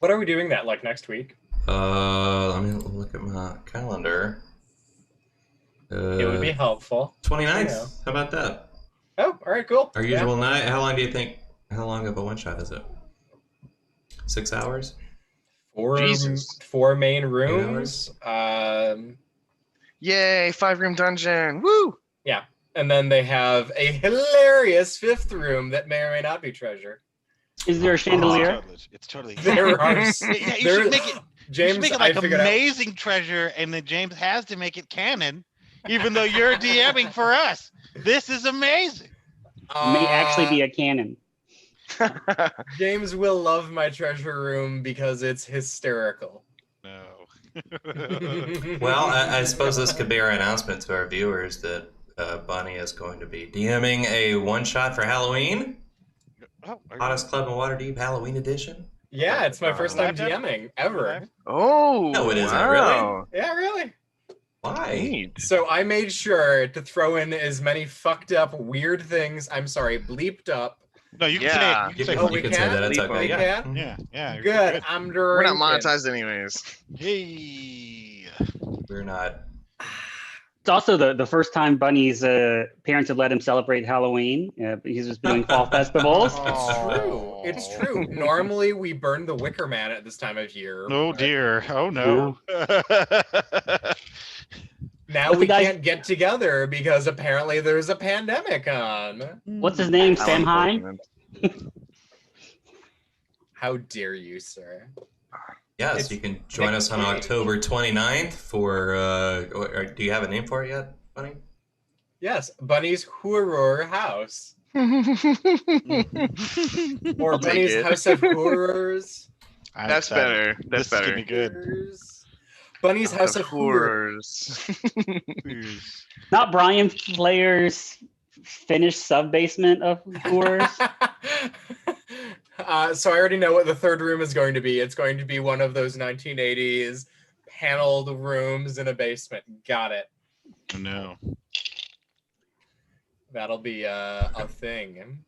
What are we doing that like next week? Let me look at my calendar. It would be helpful. 29th. How about that? Oh, all right, cool. Our Yeah. usual night. How long do you think? How long of a one shot is it? 6 hours? Jesus. Four main rooms. Yay, 5-room dungeon. Woo! Yeah. And then they have a hilarious fifth room that may or may not be treasure. Is there a chandelier? It's totally. There are. Yeah, you should make it. James, you should make it like amazing treasure, and then James has to make it canon, even though you're DMing for us. This is amazing. May actually be a canon. James will love my treasure room because it's hysterical. No. Well, I suppose this could be our announcement to our viewers that Bunny is going to be DMing a one shot for Halloween. Oh, Hottest Club in Waterdeep Halloween edition. Yeah, it's my first time Live? DMing ever. Oh, No, it isn't, wow. Yeah, really. Why? Neat. So I made sure to throw in as many fucked up, weird things. I'm sorry, bleeped up. No, you can Yeah. say it. You You can, can we you can can? say that. It's Leap okay. We Yeah. can? yeah. You're Good. I'm drinking. We're not monetized anyways. Hey. We're not. It's also the first time Bunny's parents have let him celebrate Halloween. He's just doing fall festivals. It's true. Normally we burn the Wicker Man at this time of year. Oh but dear. Oh no. Now What's we the guy's- can't get together because apparently there's a pandemic on. What's his name? Sam Hine? How dare you, sir? Yes, It's you can join us on next week. October 29th for. Do you have a name for it yet, Bunny? Yes, Bunny's Horror House. Or I'll take Bunny's it. House of Horrors. That's better. That's This is gonna better. be good. Bunny's House of Horrors. Horrors. Not Brian Flair's finished sub basement of horrors. So I already know what the third room is going to be. It's going to be one of those 1980s paneled rooms in a basement. Got it. Oh, no. That'll be a thing.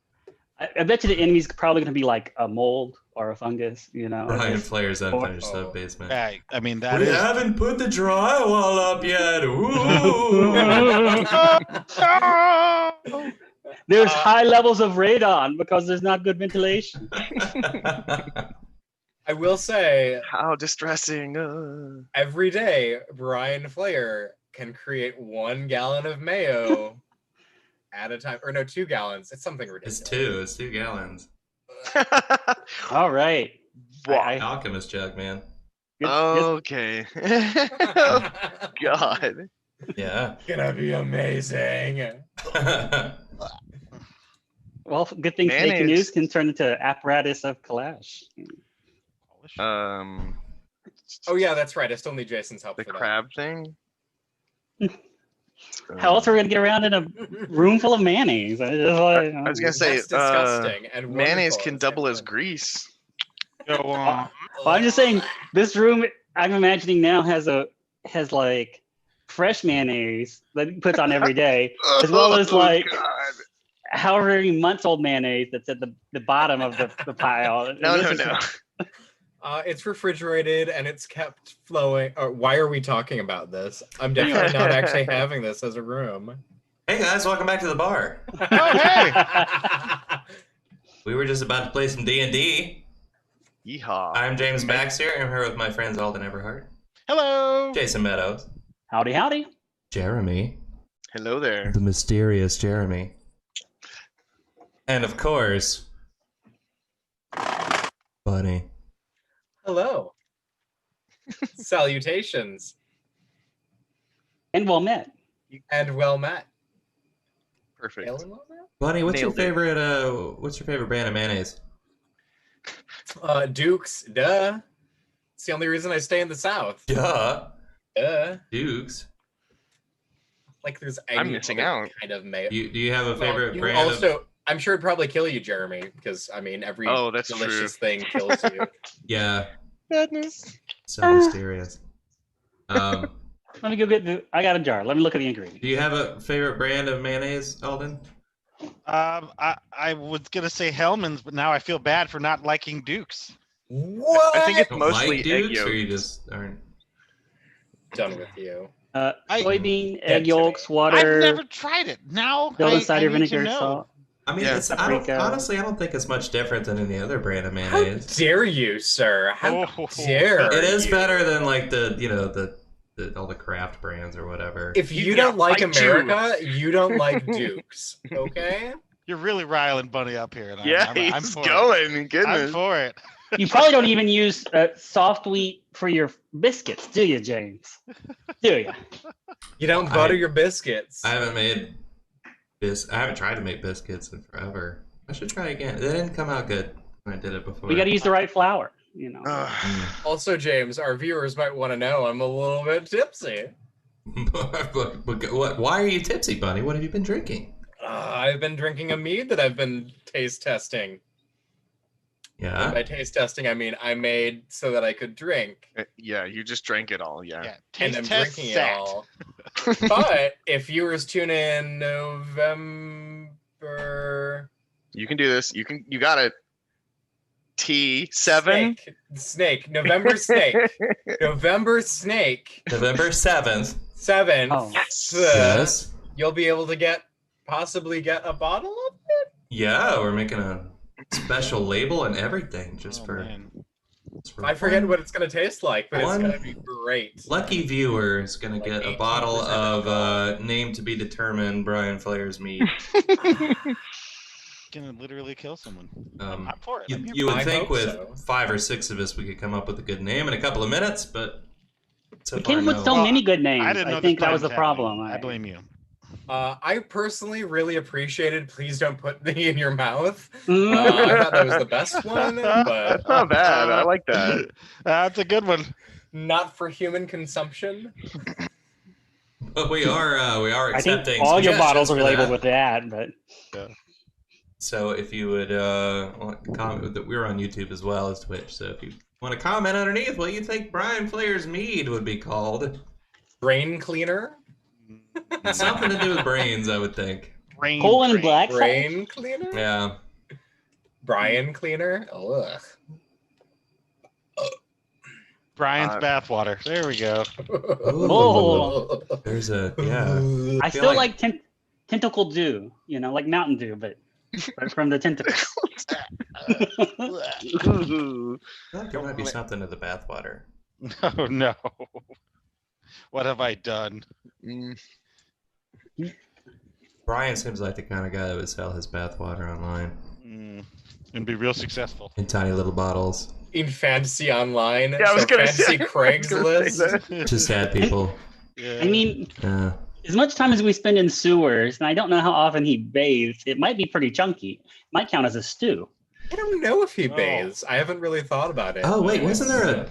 I bet you the enemy's probably going to be like a mold or a fungus, you know. Brian Flair's unfinished Oh. sub basement. Yeah, I mean that We is. haven't put the drywall up yet. Ooh. There's high levels of radon because there's not good ventilation. I will say, How distressing. every day, Brian Flair can create 1 gallon of mayo at a time. Or no, 2 gallons. It's something ridiculous. It's 2 gallons. All right. Alchemist jug, man. Good- Okay. Oh, God. Yeah. Gonna be amazing. Well, good thing fake Mayonnaise. news can turn into apparatus of collage. Oh yeah, that's right. I still need Jason's help The for crab thing. How else are we gonna get around in a room full of mayonnaise? I was gonna say, That's disgusting. And mayonnaise wonderful can at the same double as time. grease. Go on. Well, I'm just saying this room I'm imagining now has like fresh mayonnaise that he puts on every day, as well as Oh, like God. however many months old mayonnaise that's at the bottom of the pile. No, This no, is- no. It's refrigerated and it's kept flowing. Why are we talking about this? I'm definitely not actually having this as a room. Hey guys, welcome back to the bar. Oh, hey. We were just about to play some D&D. Yeehaw. I'm James Baxter. I'm here with my friends Alden Everhart, Hello. Jason Meadows, Howdy, howdy. Jeremy, Hello there. the mysterious Jeremy, and of course, Bunny. Hello. Salutations And well met. and well met. Perfect. Hail and well met? Bunny, what's Nailed your favorite brand of mayonnaise? Dukes, duh. It's the only reason I stay in the South. Duh. Duh. Dukes. Like there's I'm any missing other out. kind of mayo. Do you have a Well, favorite you brand also, I'm sure it'd probably kill you, Jeremy, because I mean every Oh, that's delicious thing kills you. Yeah, Madness. so mysterious. Let me go I got a jar. Let me look at the ingredients. Do you have a favorite brand of mayonnaise, Alden? I was gonna say Hellman's, but now I feel bad for not liking Dukes. What? I think it's Don't mostly like egg dukes, or you yolks. just aren't. Done with you. Soybean, Get egg to yolks, me. water, I've never tried it. Now build I cider need to vinegar, know. salt. I mean, Yeah. it's I don't, Paprika. honestly, I don't think it's much different than any other brand of How mayonnaise. dare you, sir? How Oh. dare It is you? better than like the all the craft brands or whatever. If He's you gonna don't like fight you. America, you don't like Dukes. Okay? You're really riling Bunny up here. And Yeah, I'm he's for it. going. I'm Goodness. for it. You probably don't even use soft wheat for your biscuits, do you, James? Do you? You don't butter I- your biscuits. I haven't made I haven't tried to make biscuits in forever. I should try again. They didn't come out good when I did it before. We got to use the right flour, you know. Also, James, our viewers might want to know I'm a little bit tipsy. What? Why are you tipsy, Bunny? What have you been drinking? I've been drinking a mead that I've been taste testing. Yeah. By taste testing, I mean I made so that I could drink. Yeah, you just drank it all. Yeah. Yeah. And Taste I'm test drinking set. it all. But if viewers tune in November... You can do this. You got it. T7. Snake. November Snake. November Snake. November 7th. 7th. Oh. Yes. You'll be able to possibly get a bottle of it? Yeah, we're making a special label and everything just Oh, for. man. just for I forget fun. what it's going to taste like, but One- it's going to be great. Lucky viewer is going to Like get a 18% bottle of alcohol. name to be determined Brian Flair's mead. Gonna literally kill someone. Um, I'm for it. you, I'm here you for would I think hope with so. 5 or 6 of us we could come up with a good name in a couple of minutes, but so We far came up with no. so Well, many good names. I didn't know I think this that was the plan happening. problem. I blame you. I personally really appreciated Please Don't Put Me in Your Mouth. Mm. I thought that was the best one, but That's not bad. I like that. That's a good one. not for human consumption. But we are I think accepting all your bottles are suggestions for labeled that. with that, but So if you would comment, that we're on YouTube as well as Twitch. So if you want to comment underneath what you think Brian Flair's mead would be called, Brain cleaner? something to do with brains, I would think. Brain colon drain. black. Brain cleaner? Yeah. Brian cleaner? Ugh. Brian's bathwater. There we go. Oh. There's a yeah. I feel still like- like tentacle dew, you know, like Mountain Dew, but from the tentacles. Ooh. I feel like there might be something to the bathwater. Oh no. What have I done? Mm. Brian seems like the kind of guy that would sell his bathwater online And be real successful. in tiny little bottles In Fantasy Online. Yeah, I was so gonna Fantasy say. Craigslist. to sad people. Yeah. I mean, Yeah. as much time as we spend in sewers, and I don't know how often he bathes, it might be pretty chunky. Might count as a stew. I don't know if he Oh. bathes. I haven't really thought about it. Oh wait, wasn't there a?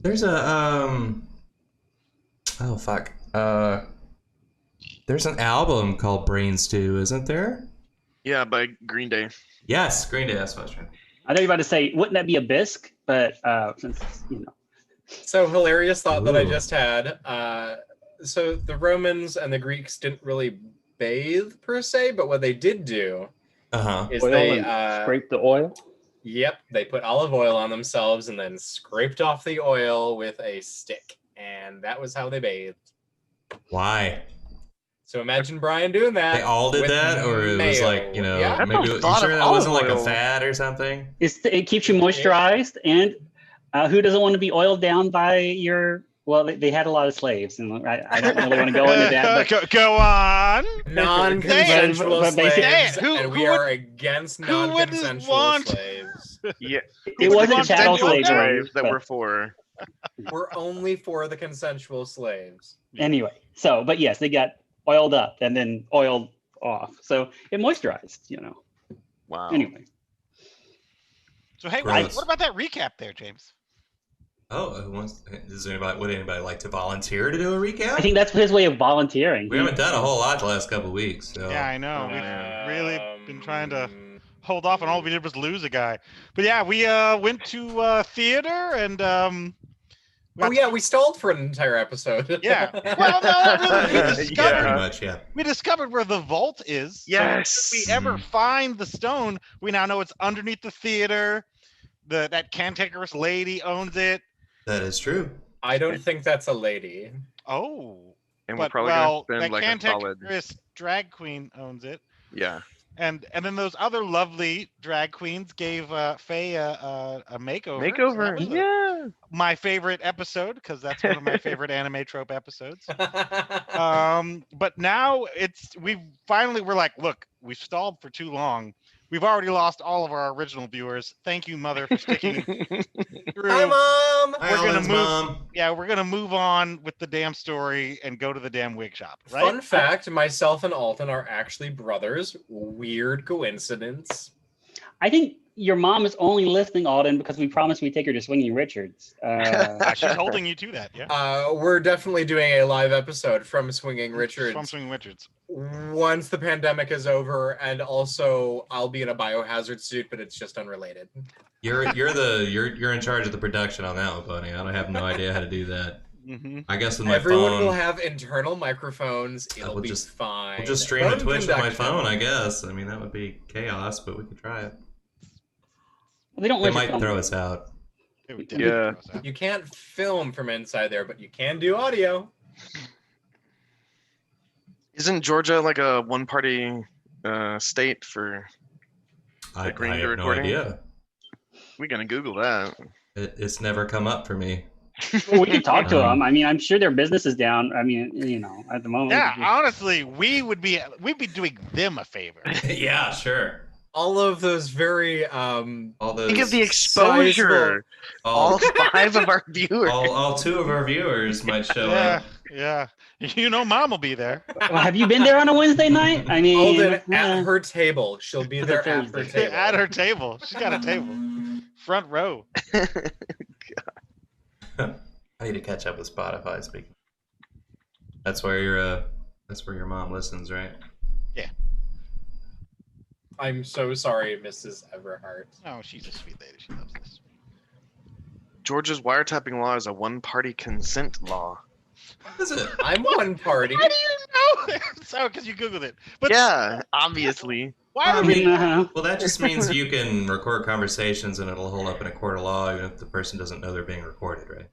There's a Oh fuck. There's an album called Brain Stew, isn't there? Yeah, by Green Day. Yes, Green Day. That's what I was trying. I know you're about to say, wouldn't that be a bisque? But since you know, So hilarious thought that I Ooh. just had. So the Romans and the Greeks didn't really bathe per se, but what they did do Uh huh. is oil they and scrape the oil. Yep, they put olive oil on themselves and then scraped off the oil with a stick, and that was how they bathed. Why? So imagine Brian doing that. They all did with that, or it was mayo. like Yeah. I maybe never you thought sure of that wasn't olive like a oil. fad or something? It keeps you moisturized, and who doesn't want to be oiled down by your? Well, they had a lot of slaves, and I don't really want to go into that. But Go on. Non-consensual But basically- slaves, Who- and who we are against who wouldn't non-consensual want- slaves. Yeah. it would wasn't want chattel consensual slavery. slaves that but were for. We're only for the consensual slaves. anyway, but yes, they got oiled up and then oiled off, so it moisturized. You know. Wow. Anyway, So hey, Gross. what about that recap there, James? Oh, would anybody like to volunteer to do a recap? I think that's his way of volunteering. We haven't done a whole lot the last couple of weeks. So. Yeah, I know. We've really been trying to Um, hold off, and all we did was lose a guy. But yeah, we went to theater, and Oh yeah, we stalled for an entire episode. yeah. Well, no, not really. We discovered, Pretty much, yeah. we discovered where the vault is. So Yes. if we ever find the stone, we now know it's underneath the theater. that cantankerous lady owns it. That is true. I don't think that's a lady. Oh, And we're but probably well, gonna that spend like a solid. cantankerous drag queen owns it. Yeah. And then those other lovely drag queens gave Faye a makeover. So that Makeover. was Yeah. my favorite episode because that's one of my favorite anime trope episodes. Uh, But now we're like, look, we've stalled for too long. We've already lost all of our original viewers. Thank you, Mother, for sticking through. Hi, Mom. Hi, gonna Ellen's move- mom. Yeah, we're gonna move on with the damn story and go to the damn wig shop, right? Fun fact, myself and Alton are actually brothers. Weird coincidence. I think your mom is only listening, Alden, because we promised we'd take her to Swinging Richards. She's holding you to that, yeah. We're definitely doing a live episode from Swinging Richards From Swinging Richards. once the pandemic is over, and also I'll be in a biohazard suit, but it's just unrelated. You're in charge of the production on that one, buddy. I don't have no idea how to do that. Mm-hmm. I guess with my Everyone phone, will have internal microphones. It'll we'll be just- fine. I'll just stream to Phone Twitch with my conduction. phone. I guess. I mean, that would be chaos, but we could try it. They don't They let you might film. throw us out. It would definitely Yeah. throw us out. You can't film from inside there, but you can do audio. Isn't Georgia like a one-party state for? I green have no recording? idea. We're gonna Google that. It's never come up for me. Well, we can talk to Um, them. I mean, I'm sure their business is down. I mean, you know, at the moment. Yeah, honestly, we'd be doing them a favor. Yeah, sure. All of those very All those. Think of the exposure. All, All 5 of our viewers. all 2 of our viewers might show Yeah, up. yeah. You know, Mom will be there. Well, have you been there on a Wednesday night? I mean, Alden uh, at her table. She'll be there at her Thursday. table. At her table. She's got a table. Front row. I need to catch up with Spotify. Speaking. That's where your mom listens, right? I'm so sorry, Mrs. Everhart. Oh, she's a sweet lady. She loves this. Georgia's wiretapping law is a one-party consent law. What is it? I'm one party. How do you know? So, because you Googled it. But Yeah, obviously. why I are mean, we? well, that just means you can record conversations and it'll hold up in a court of law even if the person doesn't know they're being recorded, right?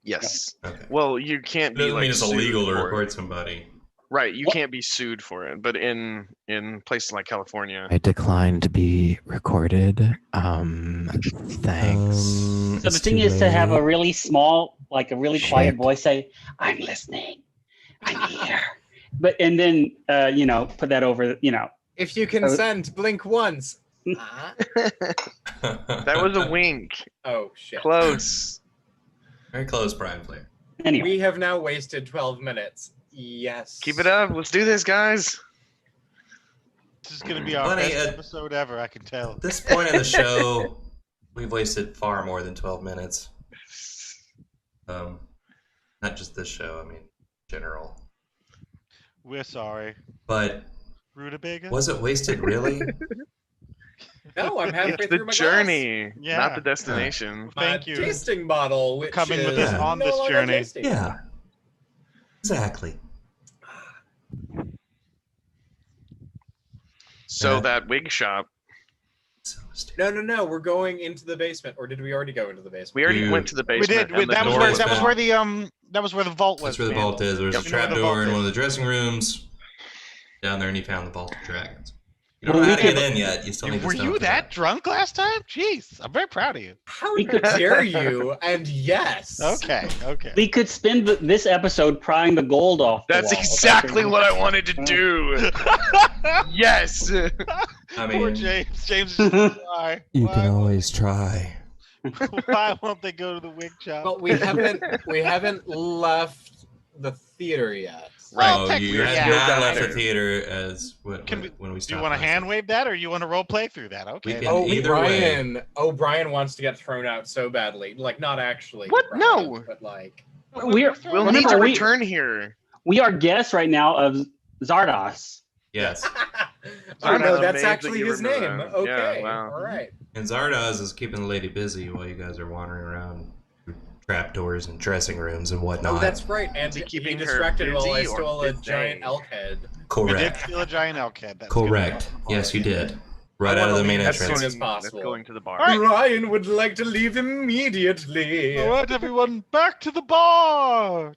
Yes. Okay. Well, you can't It be doesn't like mean it's sued illegal to for it. record somebody. Right, you What? can't be sued for it. But in places like California, I decline to be recorded. Thanks. So the It's thing too is to have a late. really small, like a really quiet Shit. voice say, "I'm listening, I'm here," but and then you know, put that over, you know. If you consent, blink once. that was a wink. Oh shit. Close. Very close, Brian Flair. Anyway, We have now wasted 12 minutes. Yes. Keep it up. Let's do this, guys. This is going to be our Funny, best episode ever, I can tell. At this point in the show, we've wasted far more than 12 minutes. Not just this show, I mean, in general. We're sorry. But Rutabaga? was it wasted really? No, I'm halfway It's through the my journey, Yeah. not the destination. glass. My Thank you. tasting bottle, which Coming with is us on no this longer journey. tasty. Yeah. Exactly. So Yeah. that wig shop, So stupid. No. We're going into the basement, or did we already go into the basement? we already You- went to the We basement. did. and the That was door where was that was open. where the vault was. That's where the man. vault is. There's Yep. a You know where trap the door vault in is. one of the dressing rooms. Down there, and you found the Vault of Dragons. You don't Well, know how we to get could- in yet. You still need to Were stone you for that drunk last time? Jeez, I'm very proud of you. How We could- dare you? And yes. Okay. we could spend this episode prying the gold off. The That's wall. exactly what I wanted to do. Yes. I Poor mean, James. James is just, why? You Why can won't always try. Why won't they go to the wig shop? But we haven't left the theater yet. Well, oh, you technically, had yeah. not left the There. theater as when we Do you stopped. want to last hand time. wave that, or you want to role play through that? Okay. can- Oh, either way. Brian wants to get thrown out so badly. Like, not actually. What? Brian, No. But like, We're We'll need remember, to we- return here. we are guests right now of Zardos. Yes, oh no, I'm that's amazed that actually you his remember name. that. Okay. Yeah, wow. All right. and Zardoz is keeping the lady busy while you guys are wandering around through trapdoors and dressing rooms and whatnot. Oh, that's right. And Is he he keeping her distracted while I busy or stole a busy? giant elk head. We did correct. steal a giant elk head. That's Correct. Yes, you did. Right I out of wanna the main leave as entrance. soon as That's possible. going to the bar. Alright. Ryan would like to leave immediately. All right, everyone, back to the bar.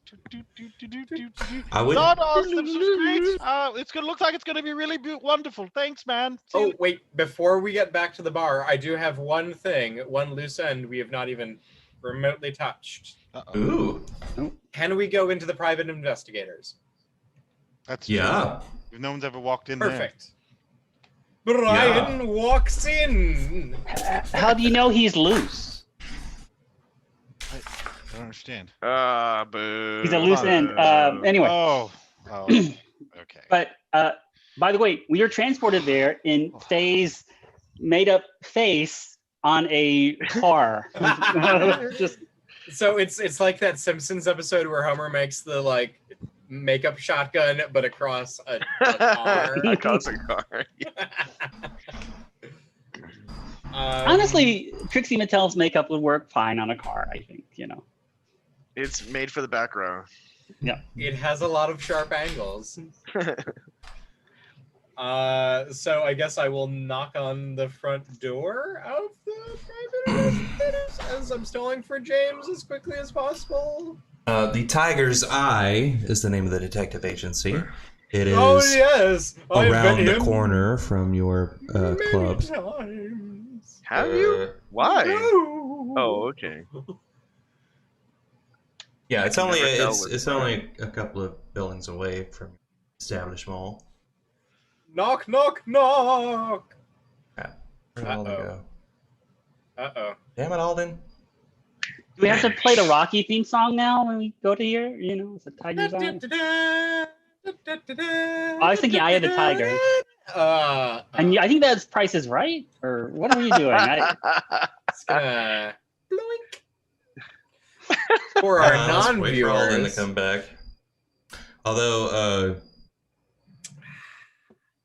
I would. Stardust, this was great. It's gonna look like it's gonna be really wonderful. Thanks, man. See Oh, you. wait, before we get back to the bar, I do have one thing, one loose end we have not even remotely touched. Uh-oh. Ooh. Can we go into the private investigators? That's Yeah. true. No one's ever walked in there. Perfect. Brian walks in. How do you know he's loose? I don't understand. Boo. He's a loose end. Anyway, Oh. Okay. but by the way, we are transported there in Faye's made-up face on a car. Just So it's like that Simpsons episode where Homer makes the like makeup shotgun, but across a car. Across a car. honestly, Trixie Mattel's makeup would work fine on a car. I think It's made for the back row. It has a lot of sharp angles. So I guess I will knock on the front door of the private investigators as I'm stalling for James as quickly as possible. The Tiger's Eye is the name of the detective agency. It is Oh yes, I've around been the here corner from your many club. times. Have you? Why? No. Oh, okay. Yeah, it's can only never tell with it's only a couple of buildings away from Established Mall. Knock, knock, knock. Where'd Alden Uh-oh. go? Uh-oh. Damn it, Alden! do we have to play the Rocky theme song now when we go to here? It's a Tiger's Eye. I was thinking Eye of the Tiger. And I think that's Price is Right, or what are we doing? It's gonna blink. For our Let's wait for Alden to non-viewers. come back. Although,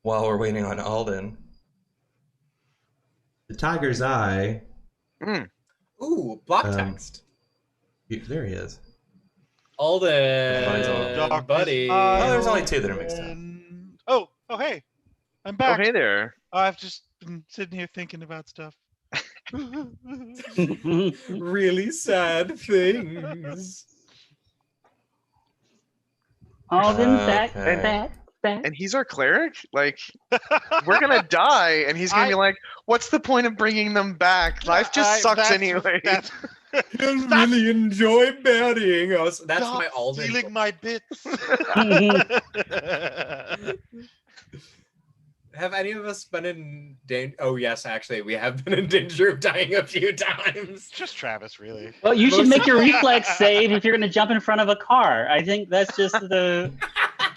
while we're waiting on Alden, the Tiger's Eye. Ooh, block Um, text. There he is. Alden, Darkness buddy. Oh, there's only two that are mixed up. Oh, hey, I'm Oh, back. hey there. I've just been sitting here thinking about stuff. Really sad things. Alden, Okay. back. And he's our cleric? Like, we're gonna die, and he's gonna be like, what's the point of bringing them back? Life just sucks anyway. He'll really enjoy burying us. That's Stop my Alden. stealing my bits. Have any of us been in danger? Oh, yes, actually, we have been in danger of dying a few times. Just Travis, really. Well, you should make your reflex save if you're going to jump in front of a car. I think that's just the.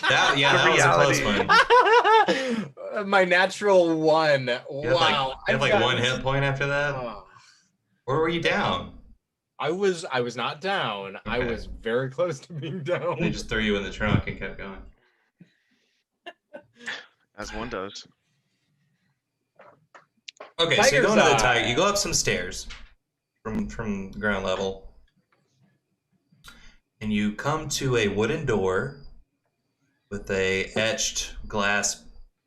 That was a close one. My natural one. You have Wow. you have like one hit point after that? Oh, Or were you down? I was not down. I Okay. was very close to being down. They just threw you in the trunk and kept going. As one does. Okay, so you go Tiger's into the Eye. Tiger. You go up some stairs from ground level, and you come to a wooden door with a etched glass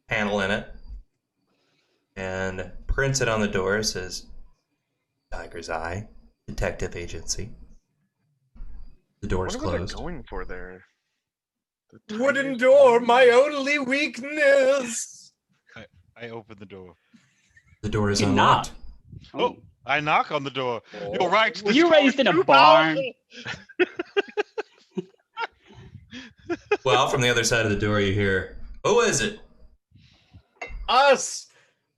panel in it, and printed on the door says Tiger's Eye Detective Agency. The door is What are they closed. going for there? The Wooden Tiger's door, Eye? my only weakness. I open the door. The door is You unlocked. Oh, I knock on the door. You're right. Were this you door raised is in a too barn? powerful. Well, from the other side of the door, you hear, "Who is it?" Us,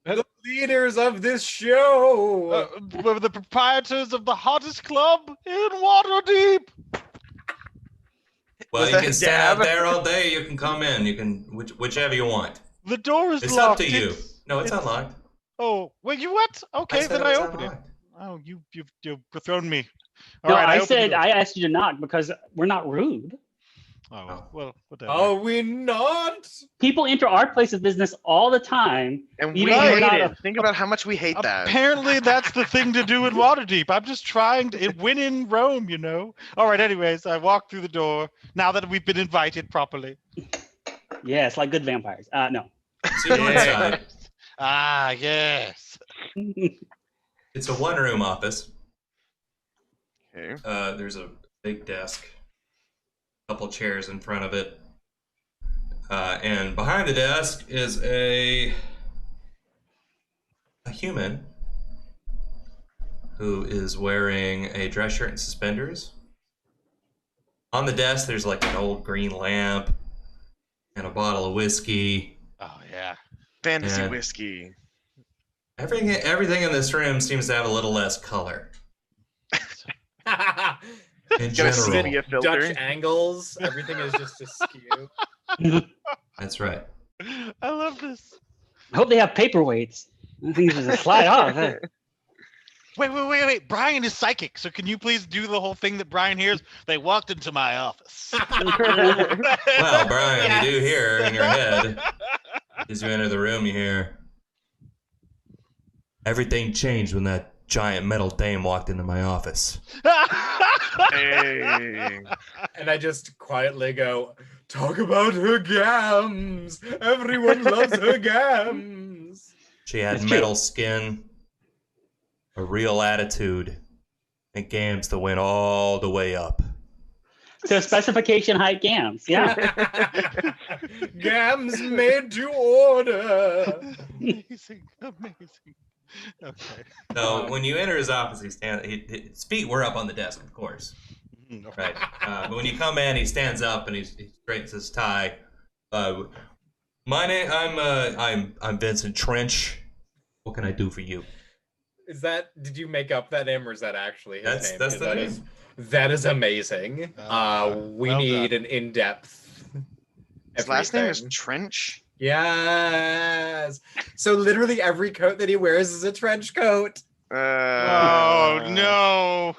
the leaders of this show. We're the proprietors of the hottest club in Waterdeep. Well, Was you that can stand out Dab? there all day. You can come in. You can whichever you want. The door is It's locked. up to you. It's- No, it's it's- unlocked. Oh, well, you what? Okay, said then it I was open it. unlocked. Oh, you've thrown me. No, All right, I open the said door. I asked you to knock because we're not rude. Oh, well, whatever. Are we not? People enter our place of business all the time. And You we know, we're hate not it. a- Think about how much we hate that. Apparently, that's the thing to do in Waterdeep. I'm just trying to win in Rome, you know. All right. Anyways, I walk through the door now that we've been invited properly. Yes, like good vampires. No. So you go Yeah. inside. Ah, yes. It's a one-room office. Okay. There's a big desk, a couple chairs in front of it, and behind the desk is a human who is wearing a dress shirt and suspenders. On the desk, there's like an old green lamp and a bottle of whiskey. Oh, yeah. Fantasy And whiskey. everything in this room seems to have a little less color. In Got a general. sepia filter. Dutch angles. Everything is just askew. That's right. I love this. I hope they have paperweights. I think it's just slide off. Hey. Wait. Brian is psychic, so can you please do the whole thing that Brian hears? They walked into my office. Well, Brian, you do hear in your head, as you enter the room, you hear, everything changed when that giant metal dame walked into my office. Hey. And I just quietly go, talk about her gams. Everyone loves her gams. She had That's true. metal skin, a real attitude, and gams that went all the way up. So specification height gams. Yeah. Gams made to order. Amazing. Okay. So when you enter his office, his feet were up on the desk, of course. Right. But when you come in, he stands up and he straightens his tie. My name, I'm Vincent Trench. What can I do for you? Did you make up that name or is that actually his name? That's the 'Cause name. that is amazing. We well need done. an in-depth. His last name is everything. Trench. Yes. So literally every coat that he wears is a trench coat. Oh, no.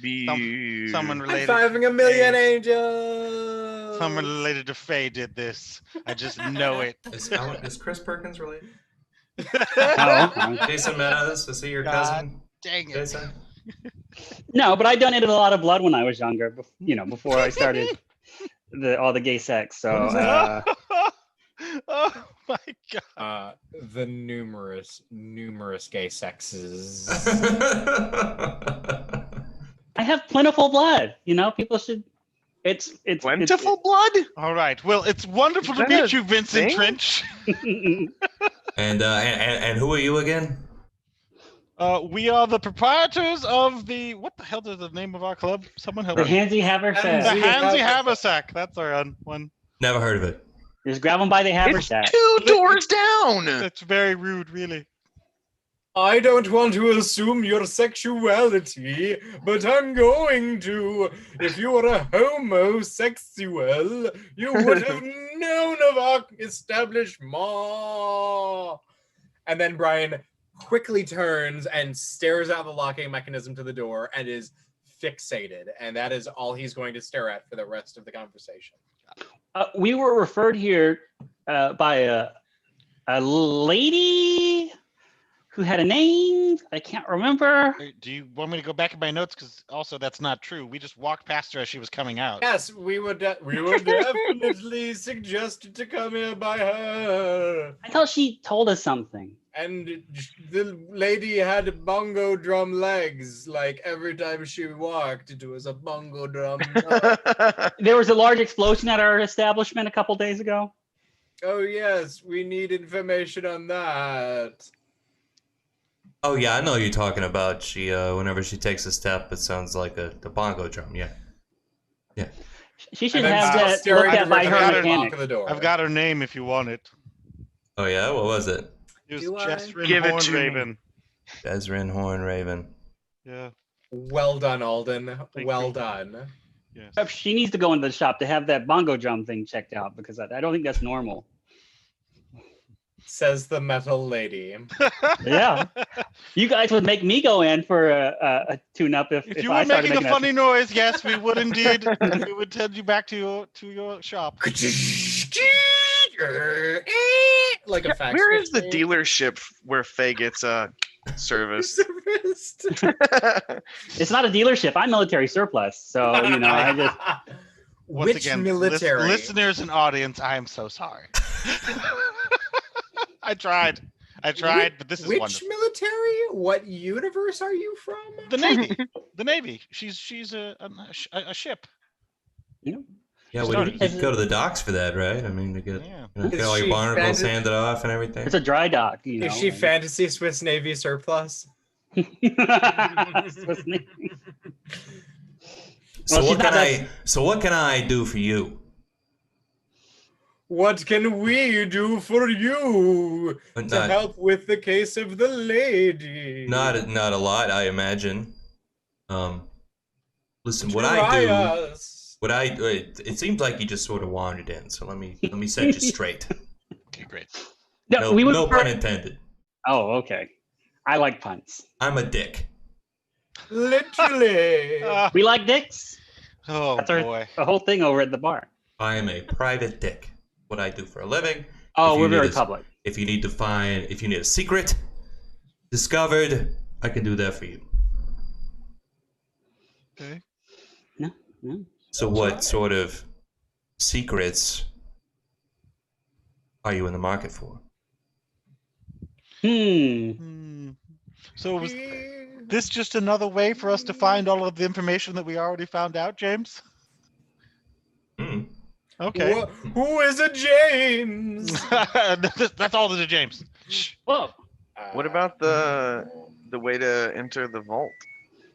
Be Someone related. High-fiving a million Hey. angels. Someone related to Faye did this. I just know it. Is Chris Perkins related? No, Jason Meadows? Is he your God. cousin? Dang it. Jason? no, but I donated a lot of blood when I was younger. Before I started all the gay sex. So Oh my god. The numerous gay sexes. I have plentiful blood. People should. It's plentiful blood? All right. Well, it's wonderful to Is that meet a you, Vincent thing? Trench. And who are you again? We are the proprietors of the. What the hell is the name of our club? Someone help The me. handsy haversack. The Handsy Handsy Haversack. Haversack. That's our one. Never heard of it. Just grab them by the It's haversack. 2 doors down. That's very rude, really. I don't want to assume your sexuality, but I'm going to. If you were a homosexual, you would have known of our establishment. And then Brian quickly turns and stares out the locking mechanism to the door and is fixated. And that is all he's going to stare at for the rest of the conversation. We were referred here by a lady who had a name. I can't remember. Do you want me to go back in my notes? Because also that's not true. We just walked past her as she was coming out. Yes, we were definitely suggested to come here by her. I thought she told us something. And the lady had bongo drum legs. Like every time she walked, it was a bongo drum. There was a large explosion at our establishment a couple days ago. Oh yes, we need information on that. Oh yeah, I know what you're talking about. She, whenever she takes a step, it sounds like the bongo drum. Yeah. She should And I'm have still that staring looked at by directly her at the mechanic. lock of the door. I've got her name if you want it. Oh yeah, what was it? It was Do I? Jesrin Give it to me. Hornraven. Desrin Hornraven. Yeah. Well done, Alden. Thank Well you. done. Yes. She needs to go into the shop to have that bongo drum thing checked out because I don't think that's normal. Says the metal lady. Yeah. You guys would make me go in for a tune-up if If you I were started making a that. funny noise, yes, we would indeed. We would send you back to your shop. Like a fax. Where is the machine. dealership where Faye gets service? Serviced. It's not a dealership. I'm military surplus, so I just. Once Which again, military? listeners and audience, I am so sorry. I tried. I tried, but this is Which wonderful. military? What universe are you from? The Navy. The Navy. She's a ship. You know? Yeah, well, started. you'd go to the docks for that, right? I mean, to get, Yeah. get Is all your she barnacles fancy- handed off and everything. It's a dry dock, you know. Is she fantasy Swiss Navy surplus? Swiss Navy. So Well, she's what not can that- I? So what can I do for you? What can we do for you But to help with the case of the lady? not a lot, I imagine. Listen, what I Try do. us. It seems like you just sort of wandered in. So let me set you straight. Okay, great. No, we would no prefer- pun intended. Oh, okay. I like puns. I'm a dick. Literally. We like dicks. Oh That's boy. the whole thing over at the bar. I am a private dick. What I do for a living. Oh, If you we're need very a- public. If you need a secret discovered, I can do that for you. Okay. No, no. So what sort of secrets are you in the market for? So was this just another way for us to find all of the information that we already found out, James? Hmm. Okay. Who is a James? That's all there's a James. Shh. Whoa. What about the way to enter the vault?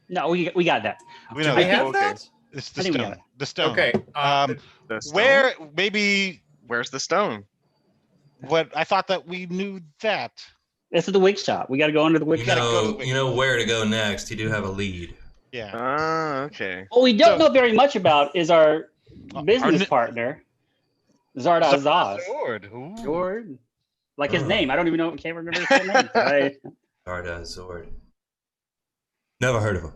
No, we got that. We know I that. have Okay. that? It's I the think we stone. got it. The stone. Okay. The stone? Where maybe Where's the stone? what I thought that we knew that. This is the wig shop. We got to go under the wig You shop. gotta go to the know, you know where to go next. You do have a lead. Yeah. Ah, okay. What we don't So- know very much about is our business ni- partner, Zarda Zaz. Sword. Ooh. Sword. Like his Oh. name. I don't even know. Can't remember his full name. Arda Zord. Never heard of him.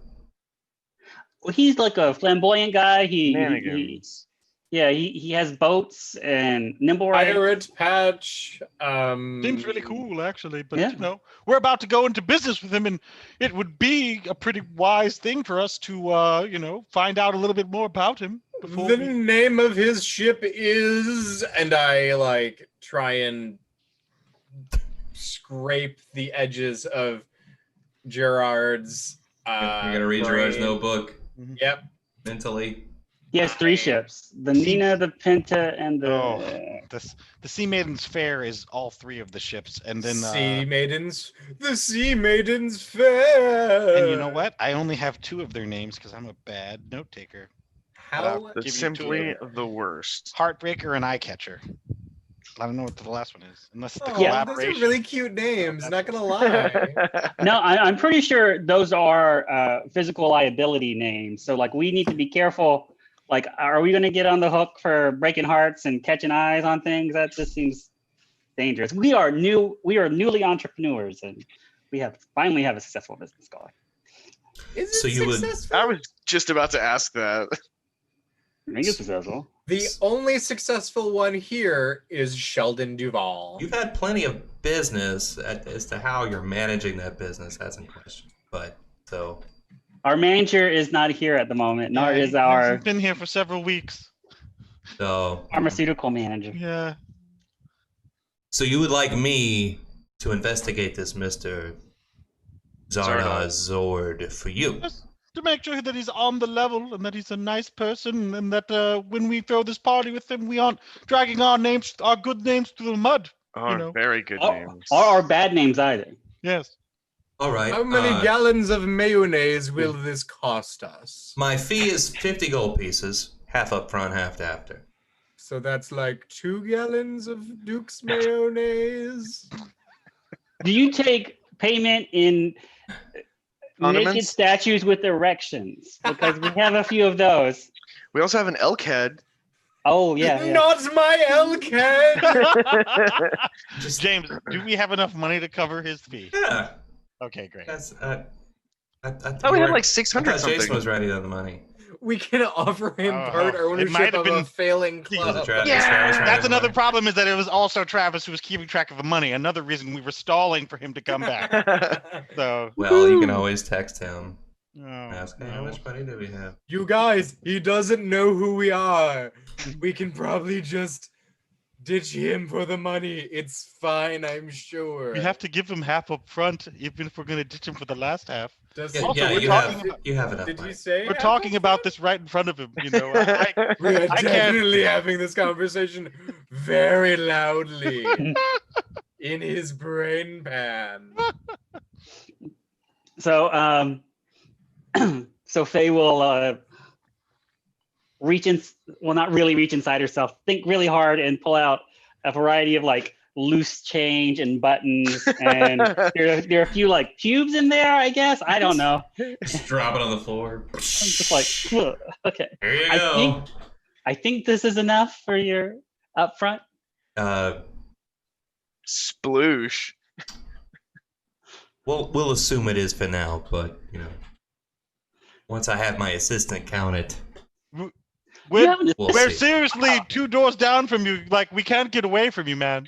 Well, he's like a flamboyant guy. He Shenanigans. he has boats and nimble right. Pirate Patch. Seems really cool, actually. But Yeah. you know, we're about to go into business with him, and it would be a pretty wise thing for us to, you know, find out a little bit more about him before The we. name of his ship is, and I like try and scrape the edges of Gerard's. You're gonna read Gerard's brain. notebook Yep. mentally. He has 3 ships: the Nina, the Pinta, and the. Oh. The Sea Maiden's Fair is all 3 of the ships, and then Sea Maidens, the Sea Maidens Fair. and you know what? I only have 2 of their names because I'm a bad note taker. How? That's Give you simply two. the worst. Heartbreaker and Eye Catcher. I don't know what the last one is, unless it's the Oh, those collaboration. are really cute names. Not gonna lie. No, I'm pretty sure those are physical liability names. So like we need to be careful. Like, are we going to get on the hook for breaking hearts and catching eyes on things? That just seems dangerous. We are newly entrepreneurs, and we finally have a successful business going. Is it So you would- successful? I was just about to ask that. I think it's successful. The only successful one here is Sheldon Duvall. You've had plenty of business as to how you're managing that business. That's in question. But so Our manager is not here at the moment, nor Yeah, is he our hasn't been here for several weeks. pharmaceutical manager. Yeah. So you would like me to investigate this Mr. Zarda Zord for you? Just to make sure that he's on the level and that he's a nice person, and that when we throw this party with him, we aren't dragging our good names through the mud. Oh, know. very good Or names. our bad names either. Yes. All right. How many gallons of mayonnaise will this cost us? My fee is 50 gold pieces, half up front, half after. So that's like 2 gallons of Duke's mayonnaise. Do you take payment in naked Ornaments? statues with erections? Because we have a few of those. We also have an elk head. Oh yeah. yeah. Not my elk head. James, do we have enough money to cover his fee? Yeah. Okay, great. That's. Oh, we had like 600 Jason something. was ready on the money. We can offer him Oh, part it ownership might have of a been- failing Was it club. Travis? Yeah, Travis that's Ryan's another money? problem, is that it was also Travis who was keeping track of the money. Another reason we were stalling for him to come back. So, Well, you can always text him. oh, Ask him, how no. much money do we have? You guys, he doesn't know who we are. We can probably just Ditch him for the money. It's fine, I'm sure. We have to give him half up front, even if we're going to ditch him for the last half. Does Yeah, Also, yeah, we're you talking have about- you have enough Did money. he say? We're half talking up about front? this right in front of him. We are I can't- definitely having this conversation very loudly in his brain pan. So, so Faye will reach in, well, not really reach inside herself, think really hard and pull out a variety of like loose change and buttons. And there are a few like cubes in there, I guess. I don't know. Just drop it on the floor. I'm just like, "Ugh, okay. Here you I go. think this is enough for your upfront. Sploosh. We'll assume it is for now, but once I have my assistant count it, You We're, haven't- we'll we're see. seriously 2 doors down from you. Like, we can't get away from you, man.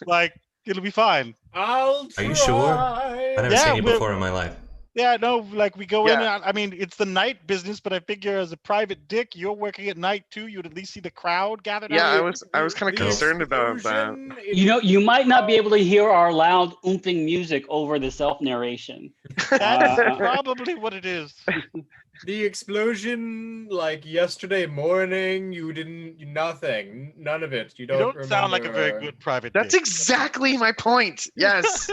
Like, it'll be fine. I'll try. Are you sure? I've never Yeah, seen you we're- before in my life. Yeah, no, like, we go in and Yeah. out. I mean, it's the night business, but I figure as a private dick, you're working at night too. You'd at least see the crowd gathered Yeah, out. I was kind of The concerned about that. Explosion You know, you might not be able to hear our loud oomping music over the self narration. That's Uh, probably what it is. The explosion, like yesterday morning, you didn't, nothing, none of it. You You don't, don't sound like a very remember. good private That's dick. exactly my point. Yes.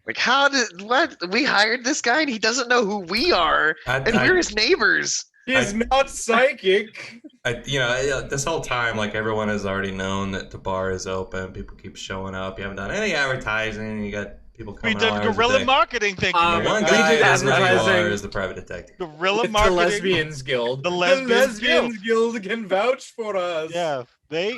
Like, what? We hired this guy and he doesn't know who we are, and we're his neighbors. He's not psychic. This whole time, like, everyone has already known that the bar is open. People keep showing up. You haven't done any advertising. You got people We coming. did all hours of guerrilla day. marketing. Thank you. Um, The one we guy did doesn't know who you advertising. are is the private detective. Guerrilla It's marketing. the Lesbians Guild. The Lesbians Guild can vouch for us. Yeah,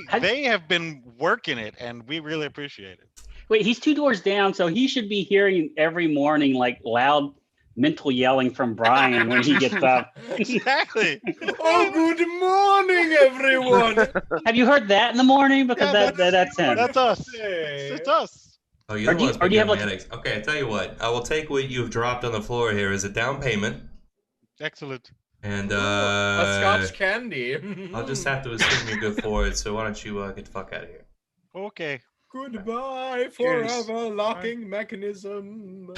How- they have been working it, and we really appreciate it. Wait, he's 2 doors down, so he should be hearing every morning like loud mental yelling from Brian when he gets up. Exactly. Oh, good morning, everyone. Have you heard that in the morning? Because Yeah, that's him. That's us. Hey. It's us. Oh, you're Or the do you- ones or do you have, giving me like- headaches. Okay, I tell you what. I will take what you've dropped on the floor here as a down payment, Excellent. and A Scotch candy. I'll just have to assume you're good for it. So why don't you get the fuck out of here? Okay. Goodbye, Cheers. forever locking mechanism.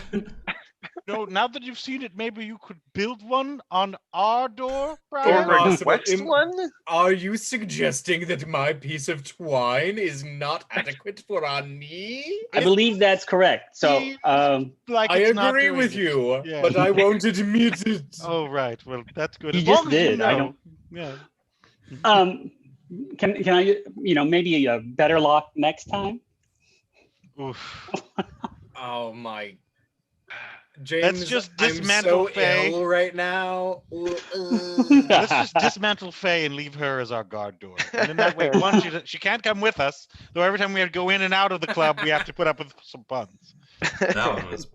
No, now that you've seen it, maybe you could build one on our door, Or Brian. Possible. request one? Are you suggesting that my piece of twine is not adequate for our knee? I believe that's correct. So, Like I it's not agree doing with it. you, Yeah. but I won't admit it. Oh right. Well, that's good. You As just long as you did. I know. don't- Yeah. can I, maybe a better lock next time? Oof. Oh my. James, just I'm dismantle so Faye. ill right now. Let's just dismantle Faye and leave her as our guard door. And in that way, one, she can't come with us. Though every time we have to go in and out of the club, we have to put up with some puns. That one was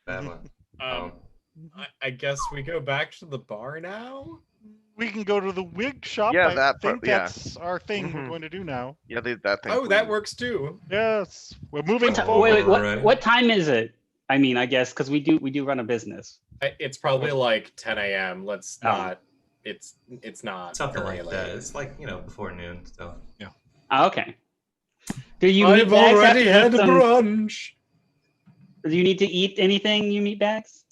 bad one. I guess we go back to the bar now. We can go to the wig shop. Yeah, I that think part- yeah. that's our thing we're Mhm. going to do now. Yeah, that thing. Oh, that works too. Yes, we're moving What ti- forward. wait, Alright. what time is it? I mean, I guess because we do run a business. It's probably like 10 a.m. Let's Oh. not. It's not Something very like that. late. It's like before noon. So Oh, okay. Do you meet I've bags already after had some- brunch. Do you need to eat anything? You meet bags?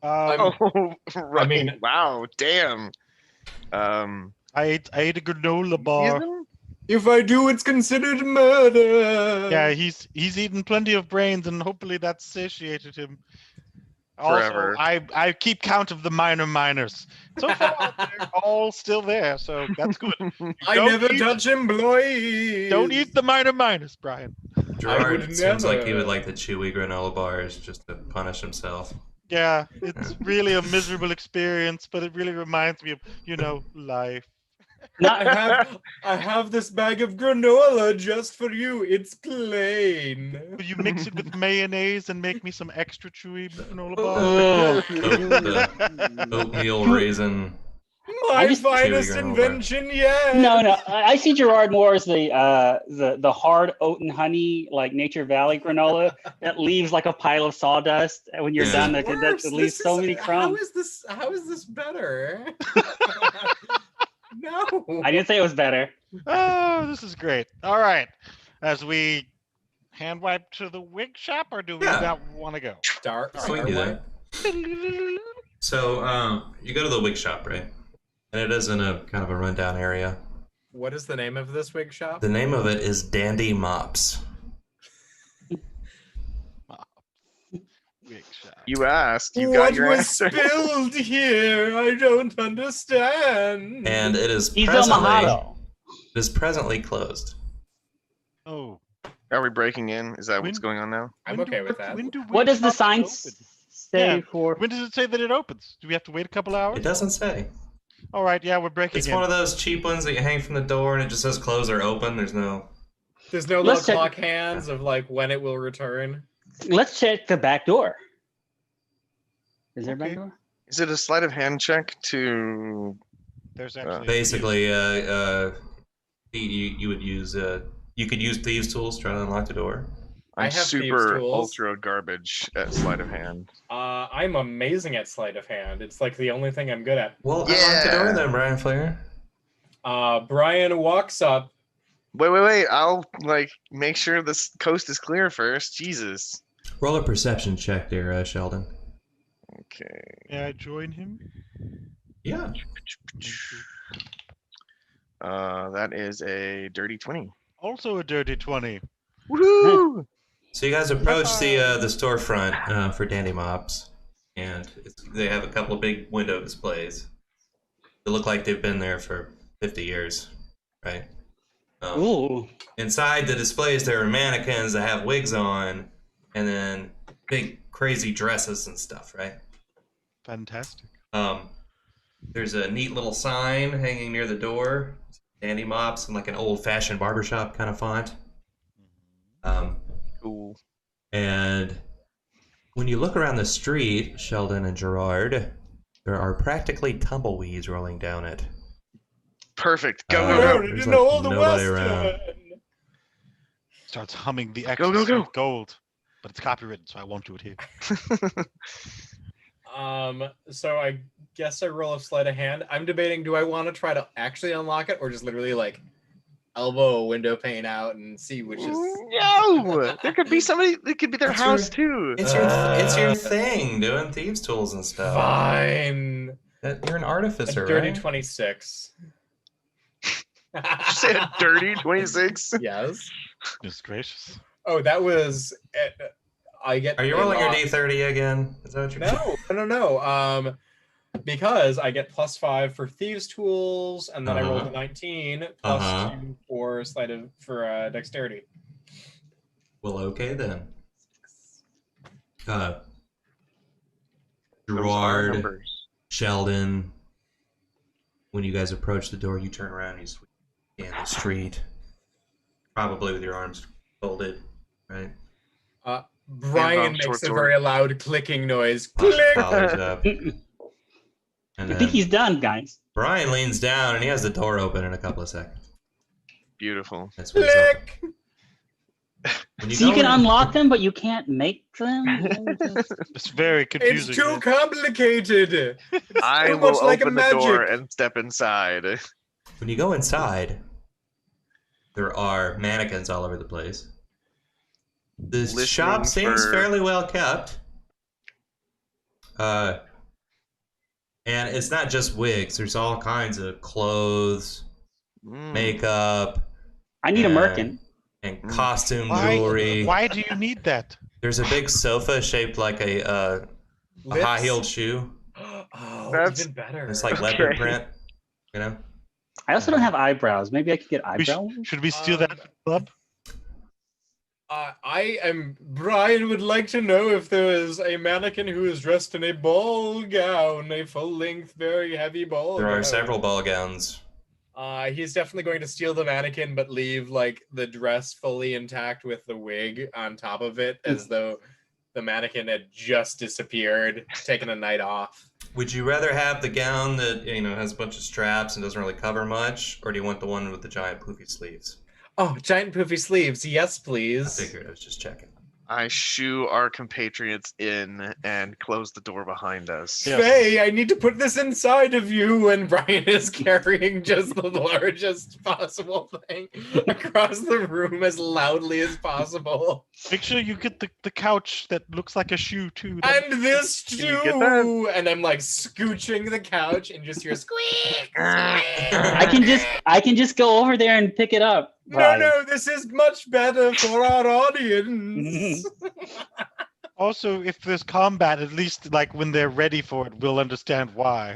Oh, right. mean- Wow, damn. I ate a granola bar. Ethan? If I do, it's considered murder. Yeah, he's eaten plenty of brains, and hopefully that's satiated him. Forever. Also, I keep count of the minors. So far, they're all still there, so that's good. I Don't never eat- touch employees. Don't eat the minors, Brian. Gerard would seems like he never. would like the chewy granola bars just to punish himself. Yeah, it's really a miserable experience, but it really reminds me of, life. I have this bag of granola just for you. It's plain. Will you mix it with mayonnaise and make me some extra chewy granola Ugh. The oatmeal raisin. My just- finest Chewy granola. invention yet. No. I see Gerard more as the hard oat and honey like Nature Valley granola that leaves like a pile of sawdust when you're Yeah. done. Worse. That leaves This so is- many crumbs. How is this better? No. I didn't say it was better. Oh, this is great. All right. As we hand wipe to the wig shop, or do we Yeah. not want to go? Star So we can do Starlight. that. So you go to the wig shop, right? And it is in a kind of a rundown area. What is the name of this wig shop? The name of it is Dandy Mops. Wig shop. You asked. You What got your was answer. spilled here? I don't understand. And it is He's presently closed. Oh. Are we breaking in? Is that what's When- going on now? I'm When okay do- with that. when do What wig does the shops sign open? say Yeah. for? When does it say that it opens? Do we have to wait a couple hours? It doesn't say. All right, yeah, we're breaking It's in. one of those cheap ones that you hang from the door and it just says close or open. There's no... There's no Let's little check- clock hands of like when it will return. Let's check the back door. Is there a back Okay. door? Is it a sleight of hand check to? There's actually Basically, you would use... you could use thieves' tools to try to unlock the door. I I'm have thieves' super tools. ultra garbage at sleight of hand. I'm amazing at sleight of hand. It's like the only thing I'm good at. Well, unlock the door Yeah. then, Brian Flair. Brian walks up. Wait. I'll like make sure this coast is clear first. Jesus. Roll a perception check there, Sheldon. Okay. May I join him? Yeah. That is a dirty 20. Also a dirty 20. Woohoo! So you guys approach the storefront for Dandy Mops, and they have a couple of big window displays. They look like they've been there for 50 years, right? Ooh. Inside the displays, there are mannequins that have wigs on, and then big crazy dresses and stuff, right? Fantastic. There's a neat little sign hanging near the door, Dandy Mops, in like an old-fashioned barbershop kind of font. Cool. And when you look around the street, Sheldon and Gerard, there are practically tumbleweeds rolling down it. Perfect. Go, Uh, go, go. Road there's in like Old nobody Western. around. Starts humming the Go, go, go. gold. But it's copywritten, so I won't do it here. So I guess I roll a sleight of hand. I'm debating, do I want to try to actually unlock it or just literally like elbow a window pane out and see which is... No! There could be somebody, it could be their That's house right. too. It's your thing, doing thieves' tools and stuff. Fine. You're an A artificer, dirty right? 26. You said a dirty 26? Yes. Goodness gracious. Oh, that was... I get... Are you a rolling your lot- D30 again? Is that what you're No. Because I get +5 for thieves' tools, and then I rolled a 19 plus 2 for dexterity. Well, okay then. Those are Gerard, numbers. Sheldon, when you guys approach the door, you turn around and you scan the street. Probably with your arms folded, right? Brian Short makes a sword. very loud clicking noise. Collars Click! up. And I think he's then done, guys. Brian leans down and he has the door open in a couple of seconds. Beautiful. That's when it's open. Click! When So you go can in- unlock them, but you can't make them? It's very It's confusing. too complicated! I too will much like a open the door magic. and step inside. When you go inside, there are mannequins all over the place. The Listening shop seems for- fairly well kept. And it's not just wigs. There's all kinds of clothes, makeup, I need a Yeah. merkin. and costume Why, jewelry. why do you need that? There's a big sofa shaped like a Lips? high-heeled shoe. Oh, That's- even better. It's like leopard Okay. print, you know? I also don't have eyebrows. Maybe I could get We eyebrows. should we steal that from the club? Brian would like to know if there is a mannequin who is dressed in a ball gown, a full-length, very heavy ball There gown. are several ball gowns. He's definitely going to steal the mannequin, but leave like the dress fully intact with the wig on top of it, as though the mannequin had just disappeared, taken a night off. Would you rather have the gown that has a bunch of straps and doesn't really cover much, or do you want the one with the giant poofy sleeves? Oh, giant poofy sleeves, yes, I please. figured. I was just checking. I shoo our compatriots in and close the door behind us. Yes. Faye, I need to put this inside of you, and Brian is carrying just the largest possible thing across the room as loudly as possible. Make sure you get the couch that looks like a shoe too. And this Can you get that? too! And I'm like scooching the couch and just hear squeak, squeak. I can just go over there and pick it up. No, this is much better for our audience. Also, if there's combat, at least like when they're ready for it, we'll understand why.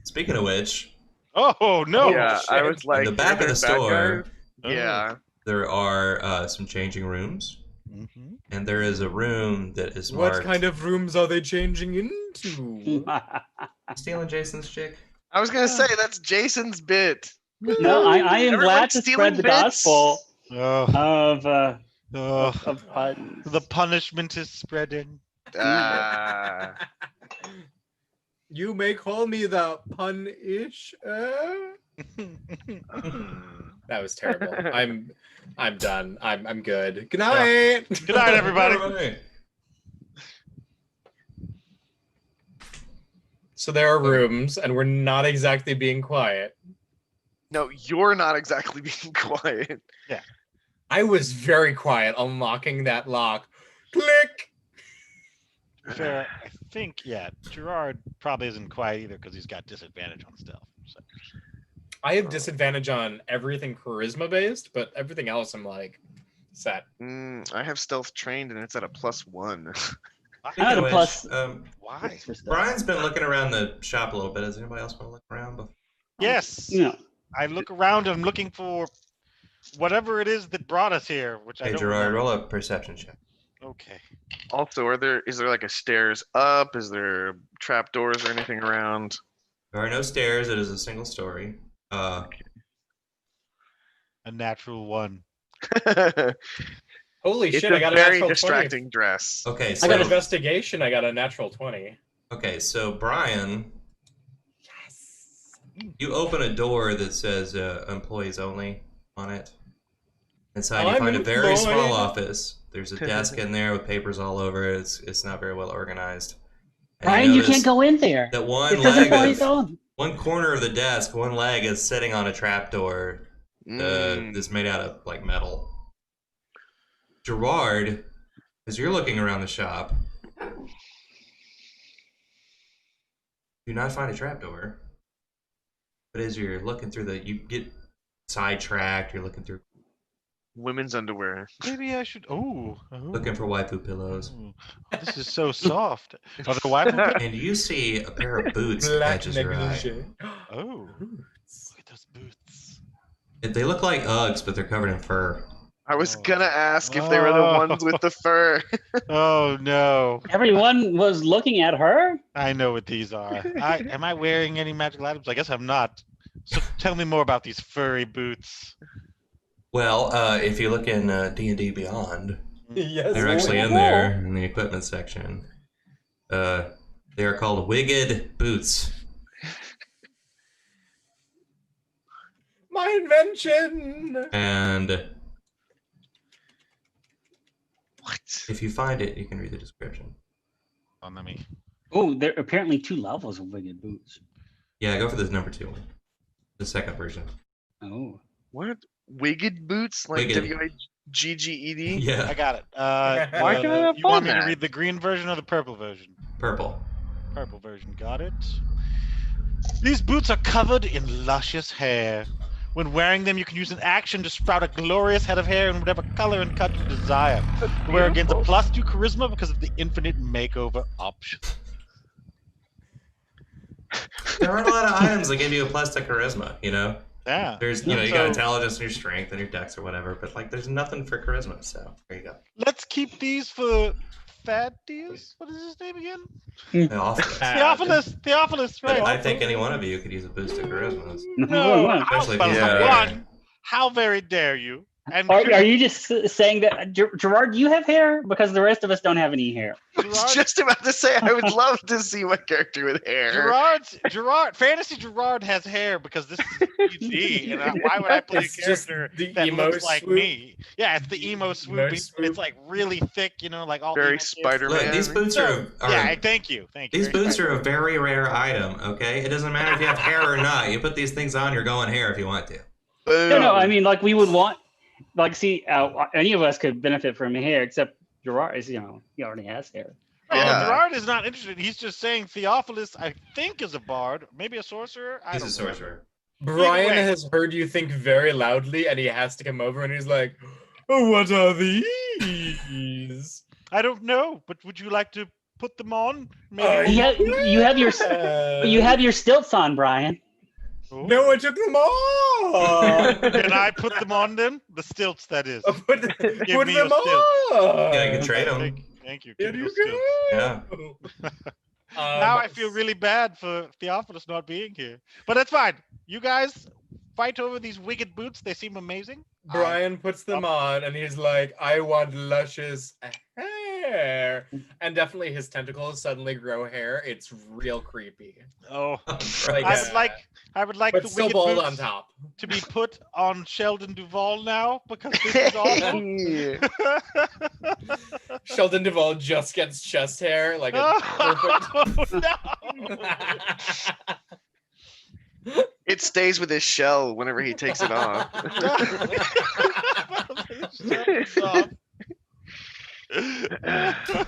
Speaking of which, Oh no! Yeah, I shit. was like, in the back of the "There's bad store, guys?" Yeah. there are some changing rooms, Mhm. and there is a room that is What marked. kind of rooms are they changing into? Stealing Jason's chick? I was gonna say that's Jason's bit. No, I am Everyone's glad to stealing spread the bits. gospel Oh, of puns. the punishment is spreading. Ah. You may call me the pun-ish. That was terrible. I'm done. I'm good. Good night. Good night, everybody. So there are rooms, and we're not exactly being quiet. No, you're not exactly being quiet. I was very quiet unlocking that lock. Click. Fair, I think, Gerard probably isn't quiet either because he's got disadvantage on stealth. So. I have disadvantage on everything charisma based, but everything else I'm like set. I have stealth trained and it's at a +1. I had a plus. Why? for stuff. Brian's been looking around the shop a little bit. Does anybody else want to look around? Yes. No. I look around and I'm looking for whatever it is that brought us here, which I Hey, don't Gerard, remember. roll a perception check. Okay. Also, is there like a stairs up? Is there trapdoors or anything around? There are no stairs. It is a single story. A natural 1. Holy It's shit! a I got a very natural distracting dress. Okay, I got so investigation. I got a natural 20. okay, so Brian, Yes. you open a door that says employees only on it. Inside, you I'm find a very small employed. office. There's a desk in there with papers all over it. It's not very well organized. And Brian, you notice can't go in there. that one It says leg employees of, only. one corner of the desk, one leg is sitting on a trapdoor that's made out of like metal. Gerard, as you're looking around the shop, do not find a trapdoor. But as you're looking through you get sidetracked. You're looking through, Women's underwear. Maybe I should. looking for waifu pillows, This is so soft. Are there waifu pillows? and you see a pair of boots that Black catches your eye. negligee. Oh, Boots. look at those boots. They look like Uggs, but they're covered in fur. I was gonna ask if they were the ones with the fur. Oh no! Everyone was looking at her. I know what these are. Am I wearing any magical items? I guess I'm not. So tell me more about these furry boots. Well, if you look in D&D Beyond, Yes. they're actually in there in the equipment section. They are called Wigged Boots. My invention. And What? if you find it, you can read the description. Let me. Oh, there are apparently 2 levels of wicked boots. Yeah, go for this number 2 one. The second version. Oh. What? Wigged boots? Like Wigged. WIGGED? I Yeah, got it. Why can't I not you want find me to that? read the green version or the purple version? purple. Purple version. Got it. These boots are covered in luscious hair. When wearing them, you can use an action to sprout a glorious head of hair in whatever color and cut you desire. The wearer gains a +2 charisma because of the infinite makeover option. There aren't a lot of items that give you a plus to charisma, you know? Yeah. There's, you got So- intelligence and your strength and your dex or whatever, but like there's nothing for charisma, so there you go. Let's keep these for Thaddeus. What is his name again? The office. Theophilus. Theophilus, But right? I think any one of you could use a boost to charisma. No, Especially if how, he's Yeah. there. one. How very dare you? And Are you just saying that, Gerard? Do you have hair? Because the rest of us don't have any hair. I was just about to say I would love to see my character with hair. Fantasy Gerard has hair because this is PG, and why would I play It's a just character the that emo looks like swoop. me? Yeah, it's the emo swoop. It's like really thick, like all Very emo kids. Spider-Man. Look, these boots are Yeah, thank you. these very boots much. are a very rare item. Okay, it doesn't matter if you have hair or not. You put these things on, you're going hair if you want to. No, I mean, like we would want, see, any of us could benefit from hair, except Gerard is, he already has hair. Yeah. Gerard is not interested. He's just saying Theophilus, I think, is a bard, maybe a sorcerer. He's a sorcerer. Brian way. has heard you think very loudly, and he has to come over, and he's like, "What are these?" I don't know, but would you like to put them on? Maybe. You have your stilts on, Brian. Oh. No, I took them off. Can I put them on then? The stilts, that is. Put me them your stilts. on. Yeah, you can trade them. Thank you. Here Give me you those stilts. go. Yeah. Now I feel really bad for Theophilus not being here. But that's fine. You guys fight over these wicked boots. They seem amazing. Brian puts them on, and he's like, "I want luscious hair," and definitely his tentacles suddenly grow hair. It's real creepy. Oh, Like, I would like but the still wicked bald boots on top. to be put on Sheldon Duvall now because this is awesome. Sheldon Duvall just gets chest hair, like a perfect. No! It stays with his shell whenever he takes it off.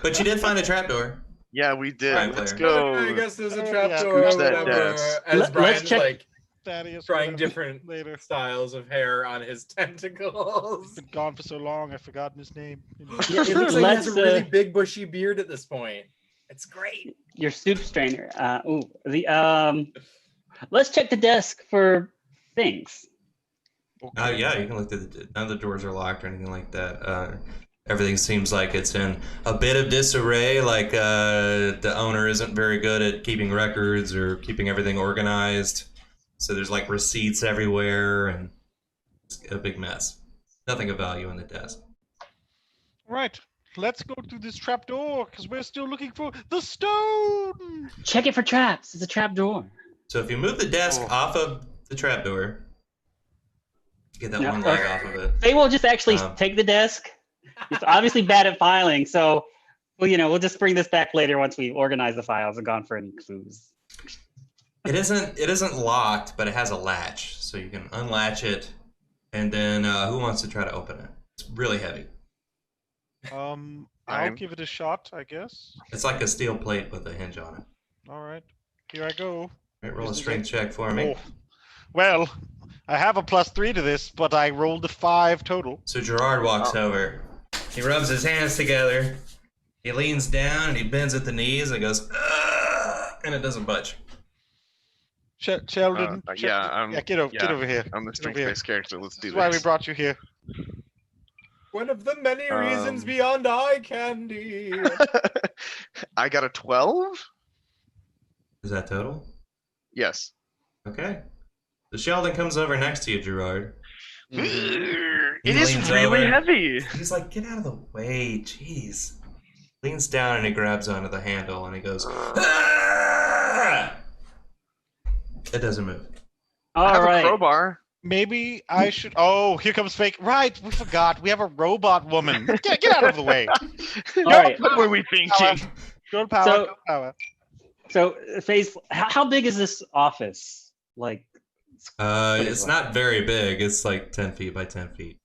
But you did find a trapdoor. Yeah, we did. Right, Let's player. go. I guess there's a Yeah, trapdoor or scooch that whatever. desk. As Let's Brian's check- like Thaddeus, trying whatever, different later. styles of hair on his tentacles. Been gone for so long, I've forgotten his name. Yeah, it looks like he has a Let's, really big bushy beard at this point. It's great. Your soup strainer. Let's check the desk for things. Yeah, you can look at none of the doors are locked or anything like that. Everything seems like it's in a bit of disarray, like the owner isn't very good at keeping records or keeping everything organized. So there's like receipts everywhere and it's a big mess. Nothing of value in the desk. Right, let's go to this trapdoor because we're still looking for the stone. Check it for traps. It's a trap door. So if you move the desk off of the trapdoor, get that one leg off of it. They will just actually Um, take the desk. It's obviously bad at filing, so we'll just bring this back later once we organize the files and gone for any clues. It isn't locked, but it has a latch, so you can unlatch it. And then who wants to try to open it? It's really heavy. I'll Fine. give it a shot, I guess. It's like a steel plate with a hinge on it. All right, here I go. Right, roll a This is strength check for me. Oh. Well, I have a +3 to this, but I rolled a 5 total. So Gerard walks over. He rubs his hands together. He leans down and he bends at the knees and goes, "Ugh," and it doesn't budge. Sheldon, get over here. I'm the Get over here. strength-based character. Let's do This is why we this. brought you here. One of the many reasons beyond eye candy. I got a 12? Is that total? Yes. Okay. So Sheldon comes over next to you, Gerard. It is leans really over. heavy. He's like, "Get out of the way, jeez." Leans down and he grabs onto the handle and he goes, "Ah!" It doesn't move. I All have a right. crowbar. Maybe I should. Oh, here comes fake. Right, we forgot. We have a robot woman. Get out of the way. All right. What were we thinking? Go power. So- go power. So, Faith, how big is this office? Like, It's not very big. It's like 10 feet by 10 feet.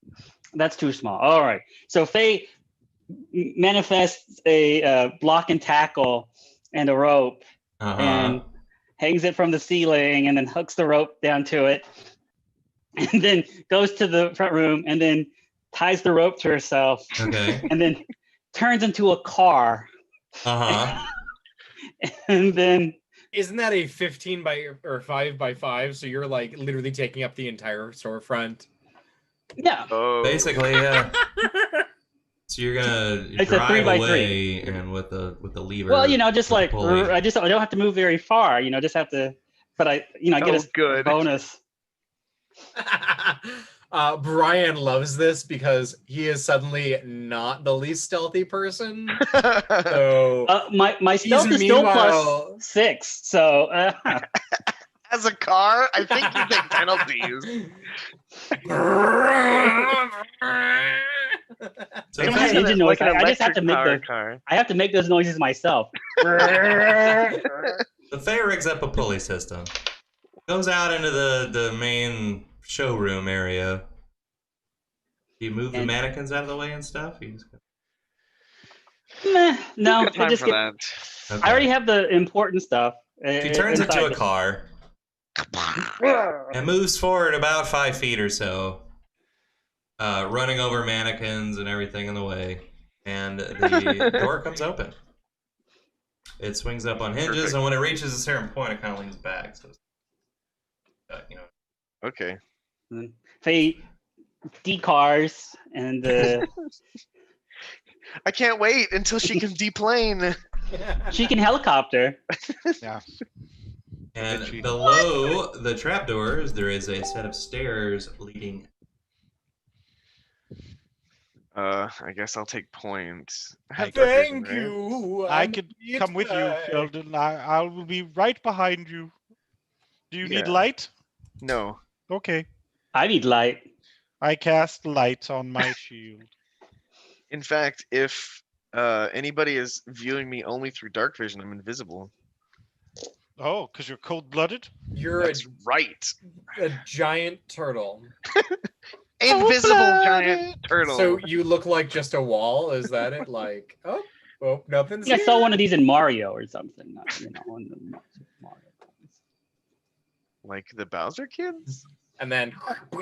that's too small. All right. So Faye manifests a block and tackle and a rope and hangs it from the ceiling and then hooks the rope down to it and then goes to the front room and then ties the rope to herself Okay. and then turns into a car and then Isn't that a 15 by or 5 by 5? So you're like literally taking up the entire storefront. yeah. Oh. Basically, yeah. So you're gonna It's a drive 3 by away and with the lever. Well, just the like pulley. I don't have to move very far, just have to, but I get a good. bonus. Brian loves this because he is suddenly not the least stealthy person. So my stealth is still meanwhile- +6, so As a car, I think you take penalties. So I don't Faye- have engine noise. Like an I just have to make electric the. car. I have to make those noises myself. The Fae rigs up a pulley system. Goes out into the main showroom area. Do you move the And- mannequins out of the way and stuff? You just... Meh, no, Got time just for that. Okay. I already have the important stuff. She turns into a inside. car and moves forward about 5 feet or so, running over mannequins and everything in the way. And the door comes open. It swings up on hinges, Perfect. and when it reaches a certain point, it kind of leans back. So, Okay. Say decars and I can't wait until she can deplane. she can helicopter. Yeah. And Bitchy. below the trapdoors, there is a set of stairs leading. I guess I'll take points. I have Thank dark vision, Thank right? you. I I'm could a come with you, guy. Sheldon. I will be right behind you. Do you need Yeah. light? No. Okay. I need light. I cast light on my shield. In fact, if anybody is viewing me only through dark vision, I'm invisible. Oh, because you're cold-blooded? You're That's right. a giant turtle. Invisible Cold-blooded. giant turtle. So you look like just a wall? Is that it? Like, oh, nothing's I think I saw here. one of these in Mario or something. On the Mario ones. Like the Bowser kids? And then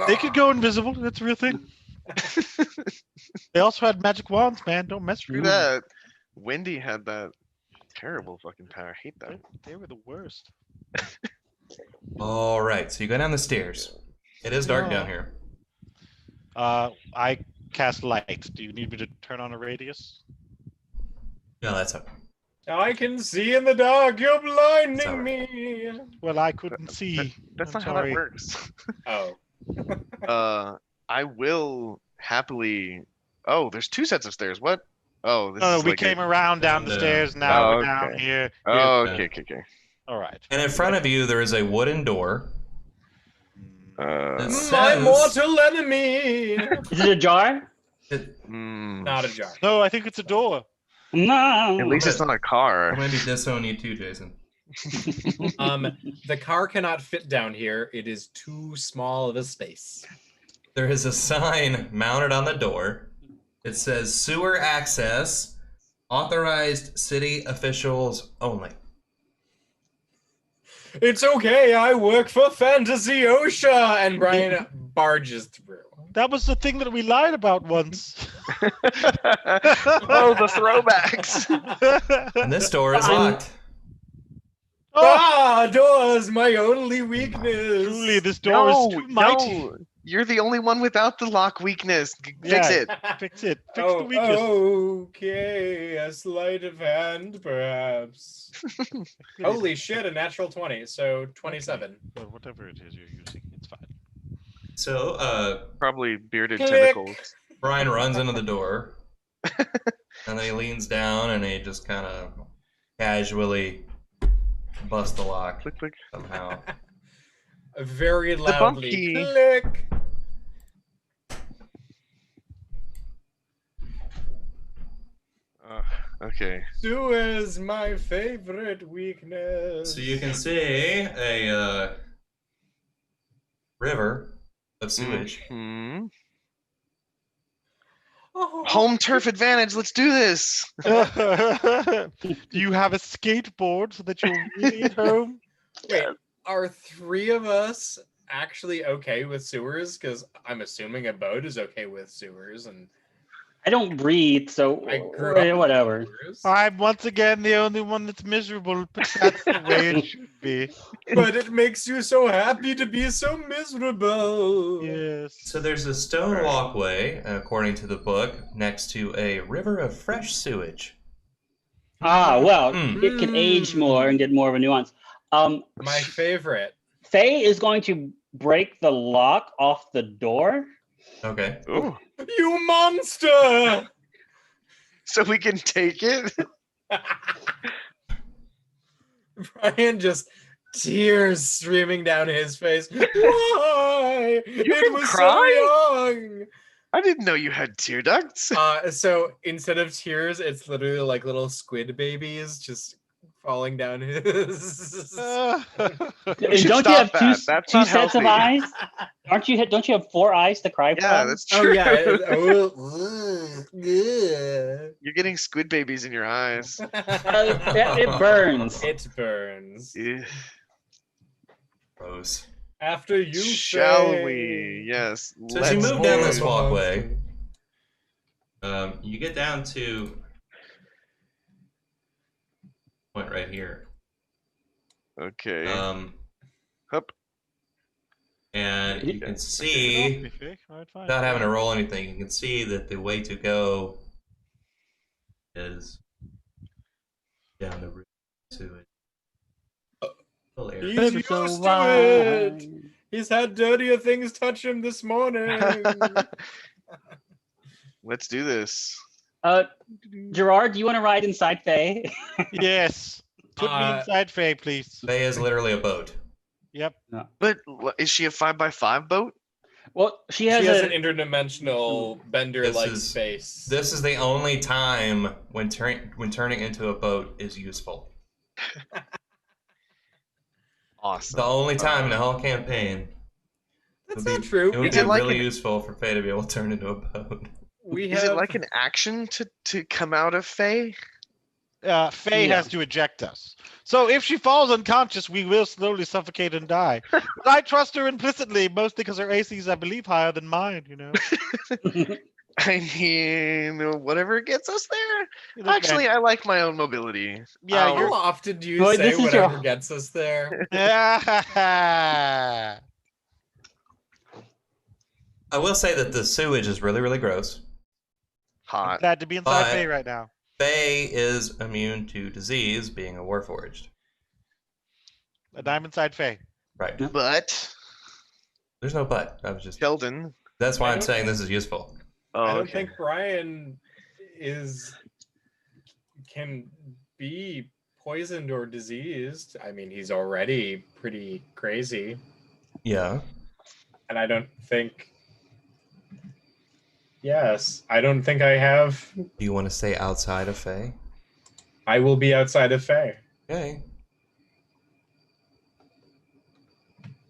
They could go invisible. That's a real thing. They also had magic wands, man. Don't mess Screw with them. that. Wendy had that terrible fucking power. I hate that. They were the worst. All right, so you go down the stairs. It is dark down Oh. here. I cast light. Do you need me to turn on a radius? No, that's okay. I can see in the dark. You're blinding alright. me. Well, I couldn't see. That's I'm not how sorry. that works. Oh, I will happily. Oh, there's 2 sets of stairs. What? Oh, this No, is we like came around down the Yeah. stairs. Now Oh, we're down okay. here. Oh, Yeah. okay. All right. And in front of you, there is a wooden door. That's- my Says- mortal enemy. Is it a jar? Not a jar. No, I think it's a door. No. At least it's not a I'm car. going to disown you too, Jason. The car cannot fit down here. It is too small of a space. There is a sign mounted on the door. It says sewer access, authorized city officials only. It's okay. I work for Fantasy OSHA. And Brian barges through. That was the thing that we lied about once. Oh, the throwbacks. And this door is I'm- locked. Ah, doors, my only weakness. Truly, this door is too mighty. no. You're the only one without the lock weakness. Fix Yeah. it. Fix it. Fix the weakness. Okay, a sleight of hand, perhaps. Holy shit, a natural 20, so 27. Well, whatever it is you're using, it's fine. So, Probably bearded Click. tentacles. Brian runs into the door. And then he leans down and he just kind of casually busts the lock Click, click. somehow. Very bump loudly. key. Click. Okay. Sewer's my favorite weakness. So you can see a river of sewage. Hmm. Oh. Home turf advantage. Let's do this. Do you have a skateboard so that you're really at home? Wait, are 3 of us actually okay with sewers? Because I'm assuming a boat is okay with sewers, and I don't breathe, so I grew up with whatever. sewers. I'm once again the only one that's miserable, but that's the way it should be. But it makes you so happy to be so miserable. Yes. So there's a stone walkway, according to the book, next to a river of fresh sewage. Ah, well, Mm. it can age more and get more of a nuance. My favorite. Faye is going to break the lock off the door Okay. Ooh. You monster! So we can take it? Brian just tears streaming down his face. Why? You it can was cry? so young. I didn't know you had tear ducts. So instead of tears, it's literally like little squid babies just falling down his. We And should don't you stop have two, that. That's two not sets of healthy. eyes? Don't you have 4 eyes to cry Yeah, from? that's Oh true. yeah. You're getting squid babies in your eyes. It burns. It burns. Ugh. Gross. After you, Shall Faye. we? Yes. So as you let's move down do this it. walkway, you get down to point right here. Okay. Hup. And you can Get see, off me, Vic. All right, fine. without having to roll anything, you can see that the way to go is down the route to it. Little area. He's used to it. He's had dirtier things touch him this morning. Let's do this. Gerard, do you want to ride inside Faye? Yes. Put me inside Faye, please. Faye is literally a boat. Yep. But is she a 5x5 boat? Well, she She has has a an interdimensional bender-like This is- space. This is the only time when turning into a boat is useful. Awesome. The only time in the whole campaign. That's It would not be- true. It would Is be it like really an- useful for Faye to be able to turn into a boat. We Is have it like an action to come out of Faye? Faye Yeah. has to eject us. So if she falls unconscious, we will slowly suffocate and die. But I trust her implicitly, mostly because her AC is, I believe, higher than mine, you know? I mean, whatever gets us there. Look, Actually, man. I like my own mobility. Yeah, I'll- you're- How often do you Well, say this is whatever your- gets us there? Yeah. I will say that the sewage is really, really gross. I'm hot. glad to be inside But- Faye right now. Faye is immune to disease, being a warforged. And I'm inside Faye. Right. But There's no but. I was just. Sheldon. That's why I I'm don't- saying this is useful. Oh, I don't okay. think Brian can be poisoned or diseased. I mean, he's already pretty crazy, Yeah. and I don't think. Yes, I don't think I have. Do you want to stay outside of Faye? I will be outside of Faye. Okay.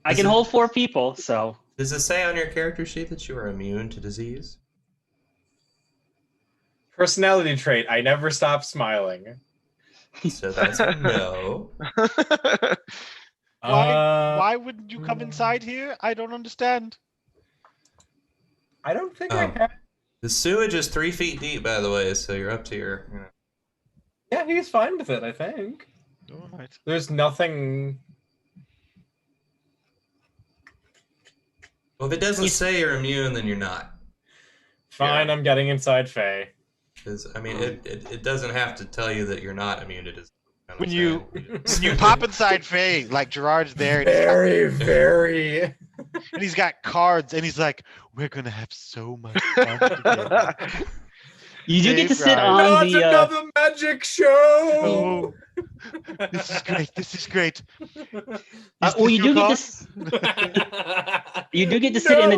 I can hold 4 people, so Does it say on your character sheet that you are immune to disease? Personality trait: I never stop smiling. So that's a no. Why wouldn't you come inside here? I don't understand. I don't think Oh. I have. The sewage is 3 feet deep, by the way, so you're up to your. You know. Yeah, he's fine with it. I think All right. there's nothing. Well, if it doesn't say you're immune, then you're not. Fine, I'm getting inside Faye. Because I mean, it doesn't have to tell you that you're not immune to disease. I'm When saying you- just- When you pop inside Faye, like Gerard's there, and Very. and he's got cards, and he's like, "We're gonna have so much fun together." you do get to sit Right. on Not the. another magic show. Oh, this is great. This is great. Is Well, this you your do get car? to. You do get to sit in the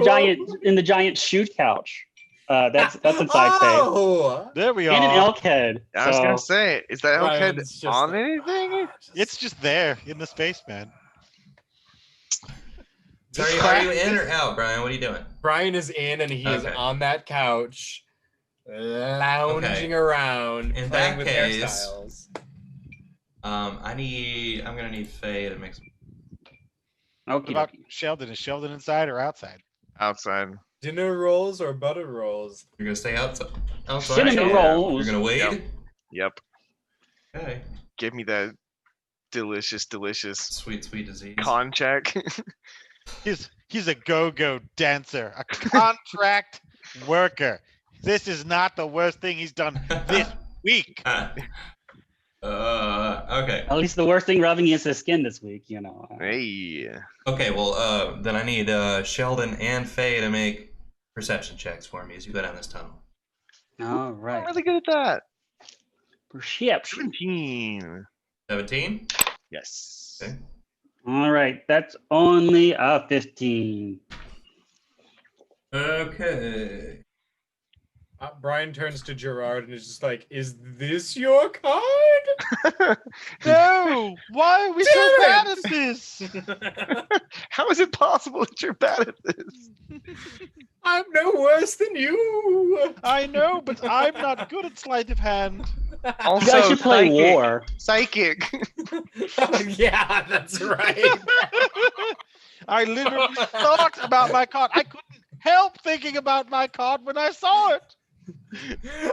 No. giant shoot couch. That's inside Faye. Oh, There we And an are. elk head. I was so- gonna say, is that head Brian's just on a- anything? It's just there in the space, man. So are you in or out, Brian? What are you doing? Brian is in, and he is Okay. on that couch, lounging Okay. around, In playing that with case- hairstyles. I'm gonna need Faye to mix. What Okie about dokie. Sheldon? Is Sheldon inside or outside? Outside. Dinner rolls or butter rolls? You're gonna stay outside. Outside. Cinnamon Yeah. rolls. You're gonna wait. Yep. Yep. Okay. Give me that delicious Sweet, sweet disease. con check. He's a go-go dancer, a contract worker. This is not the worst thing he's done this week. Okay. At least the worst thing rubbing against his skin this week, you know. Hey. Okay. Well, then I need Sheldon and Faye to make perception checks for me as you go down this tunnel. All right. I'm really good at that. Perception. 17. 17? Yes. Okay. All right. That's only a 15. Okay. Brian turns to Gerard and is just like, "Is this your card?" No! Why are we so Damn bad it! at this? How is it possible that you're bad at this? I'm no worse than you. I know, but I'm not good at sleight of hand. You Also, guys should play psychic. War. Psychic. Yeah, that's right. I literally thought about my card. I couldn't help thinking about my card when I saw it.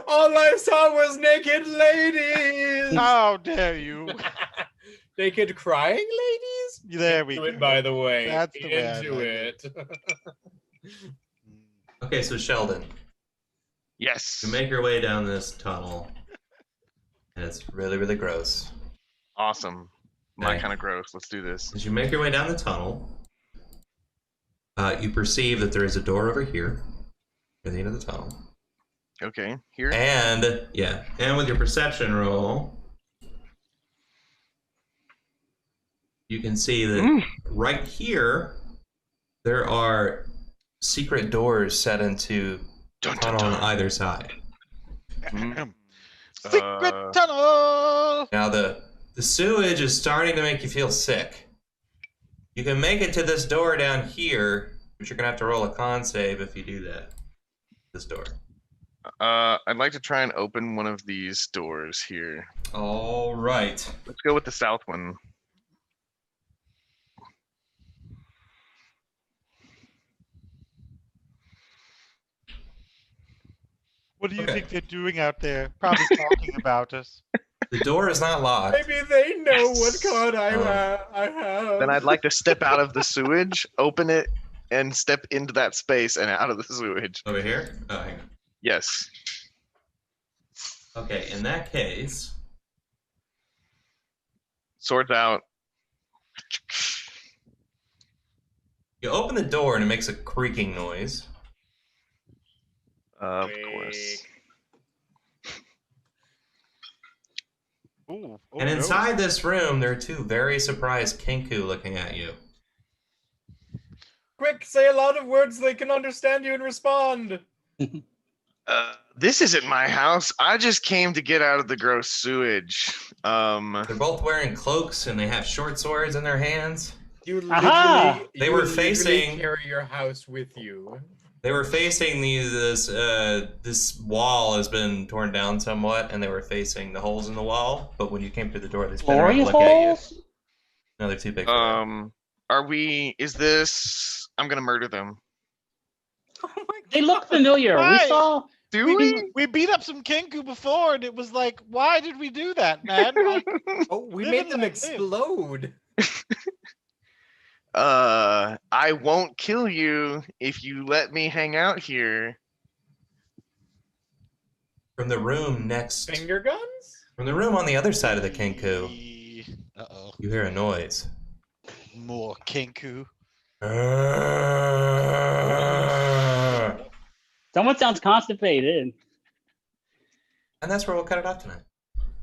All I saw was naked ladies. How dare you? Naked crying ladies? There we Into it, go. by the way. That's the way I Into like it. Okay, so Sheldon, Yes. you make your way down this tunnel, and it's really, really gross. Awesome. My Okay. kind of gross. Let's do this. As you make your way down the tunnel, you perceive that there is a door over here at the end of the tunnel. Okay. Here. And with your perception roll, you can see that right here there are secret doors set into the Dun, dun, tunnel on dun. either side. Secret tunnel! Now the sewage is starting to make you feel sick. You can make it to this door down here, but you're gonna have to roll a con save if you do that. This door. I'd like to try and open one of these doors here. All right. Let's go with the south one. What do you Okay. think they're doing out there? Probably talking about us. The door is not locked. Maybe they know what Yes. card I Oh. have. Then I'd like to step out of the sewage, open it, and step into that space and out of the sewage. Over here? Oh, hang on. Yes. Okay, in that case, Swords out. you open the door and it makes a creaking noise. Of course. Ooh, oh And no. inside this room, there are two very surprised Kinku looking at you. Quick, say a lot of words they can understand you and respond. This isn't my house. I just came to get out of the gross sewage. They're both wearing cloaks and they have short swords in their hands. You Aha! literally, They you were literally facing- carry your house with you. They were facing this wall has been torn down somewhat, and they were facing the holes in the wall. But when you came through the door, they spun around Glory to look at you. holes? No, they're too big for that. Are we? Is this? I'm gonna murder them. Oh my They look familiar. Why? We saw. Do we? We beat up some Kenku before, and it was like, why did we do that, man? Like, Oh, we Live made and them let live. explode. I won't kill you if you let me hang out here. From the room next, Finger guns? from the room on the other side of the Kinku, uh-oh. you hear a noise. More Kenku. Someone sounds constipated. And that's where we'll cut it off tonight.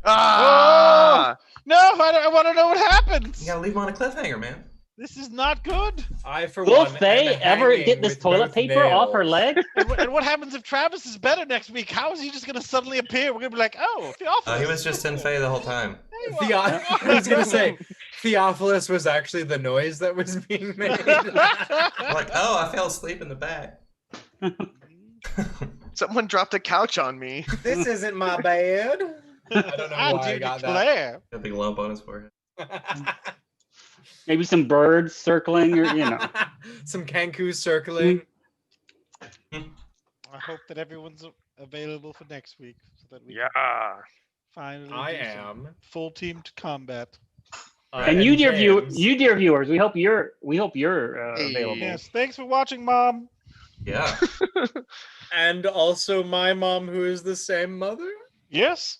Ah! No, I want to know what happens. You gotta leave them on a cliffhanger, man. This is not good. I, for Will one, Faye am ever hanging get this with toilet both paper off her nails. leg? And what happens if Travis is better next week? How is he just going to suddenly appear? We're going to be like, oh, Theophilus. He was just in Faye the whole time. I was gonna say, Theophilus was actually the noise that was being made. I'm like, oh, I fell asleep in the back. Someone dropped a couch on me. This isn't my bed. I don't know why I got that. declare. A big lump on his forehead. Maybe some birds circling, or Some Kanku circling. I hope that everyone's available for next week so that we Yeah. can finally I do some am. full teamed combat. And you, dear James. viewers, we hope you're Hey. available. Yes, thanks for watching, Mom. Yeah. And also my mom, who is the same mother. Yes.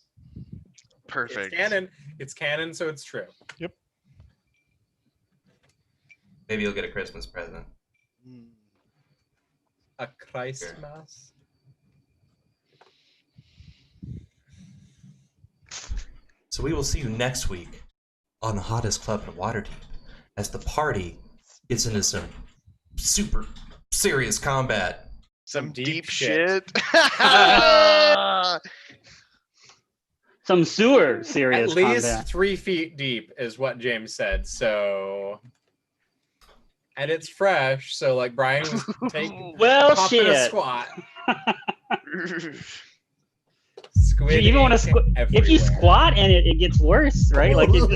Perfect. It's canon. It's canon, so it's true. Maybe you'll get a Christmas present. A Christmas. So we will see you next week on the hottest club in Waterdeep as the party gets into some super serious combat. Some deep deep shit. shit. Some sewer serious At least combat. 3 feet deep is what James said. So, and it's fresh. So, like Brian was Well, popping a shit. squat. You Squid even want to ink if you everywhere. squat and it gets worse, right? Like it,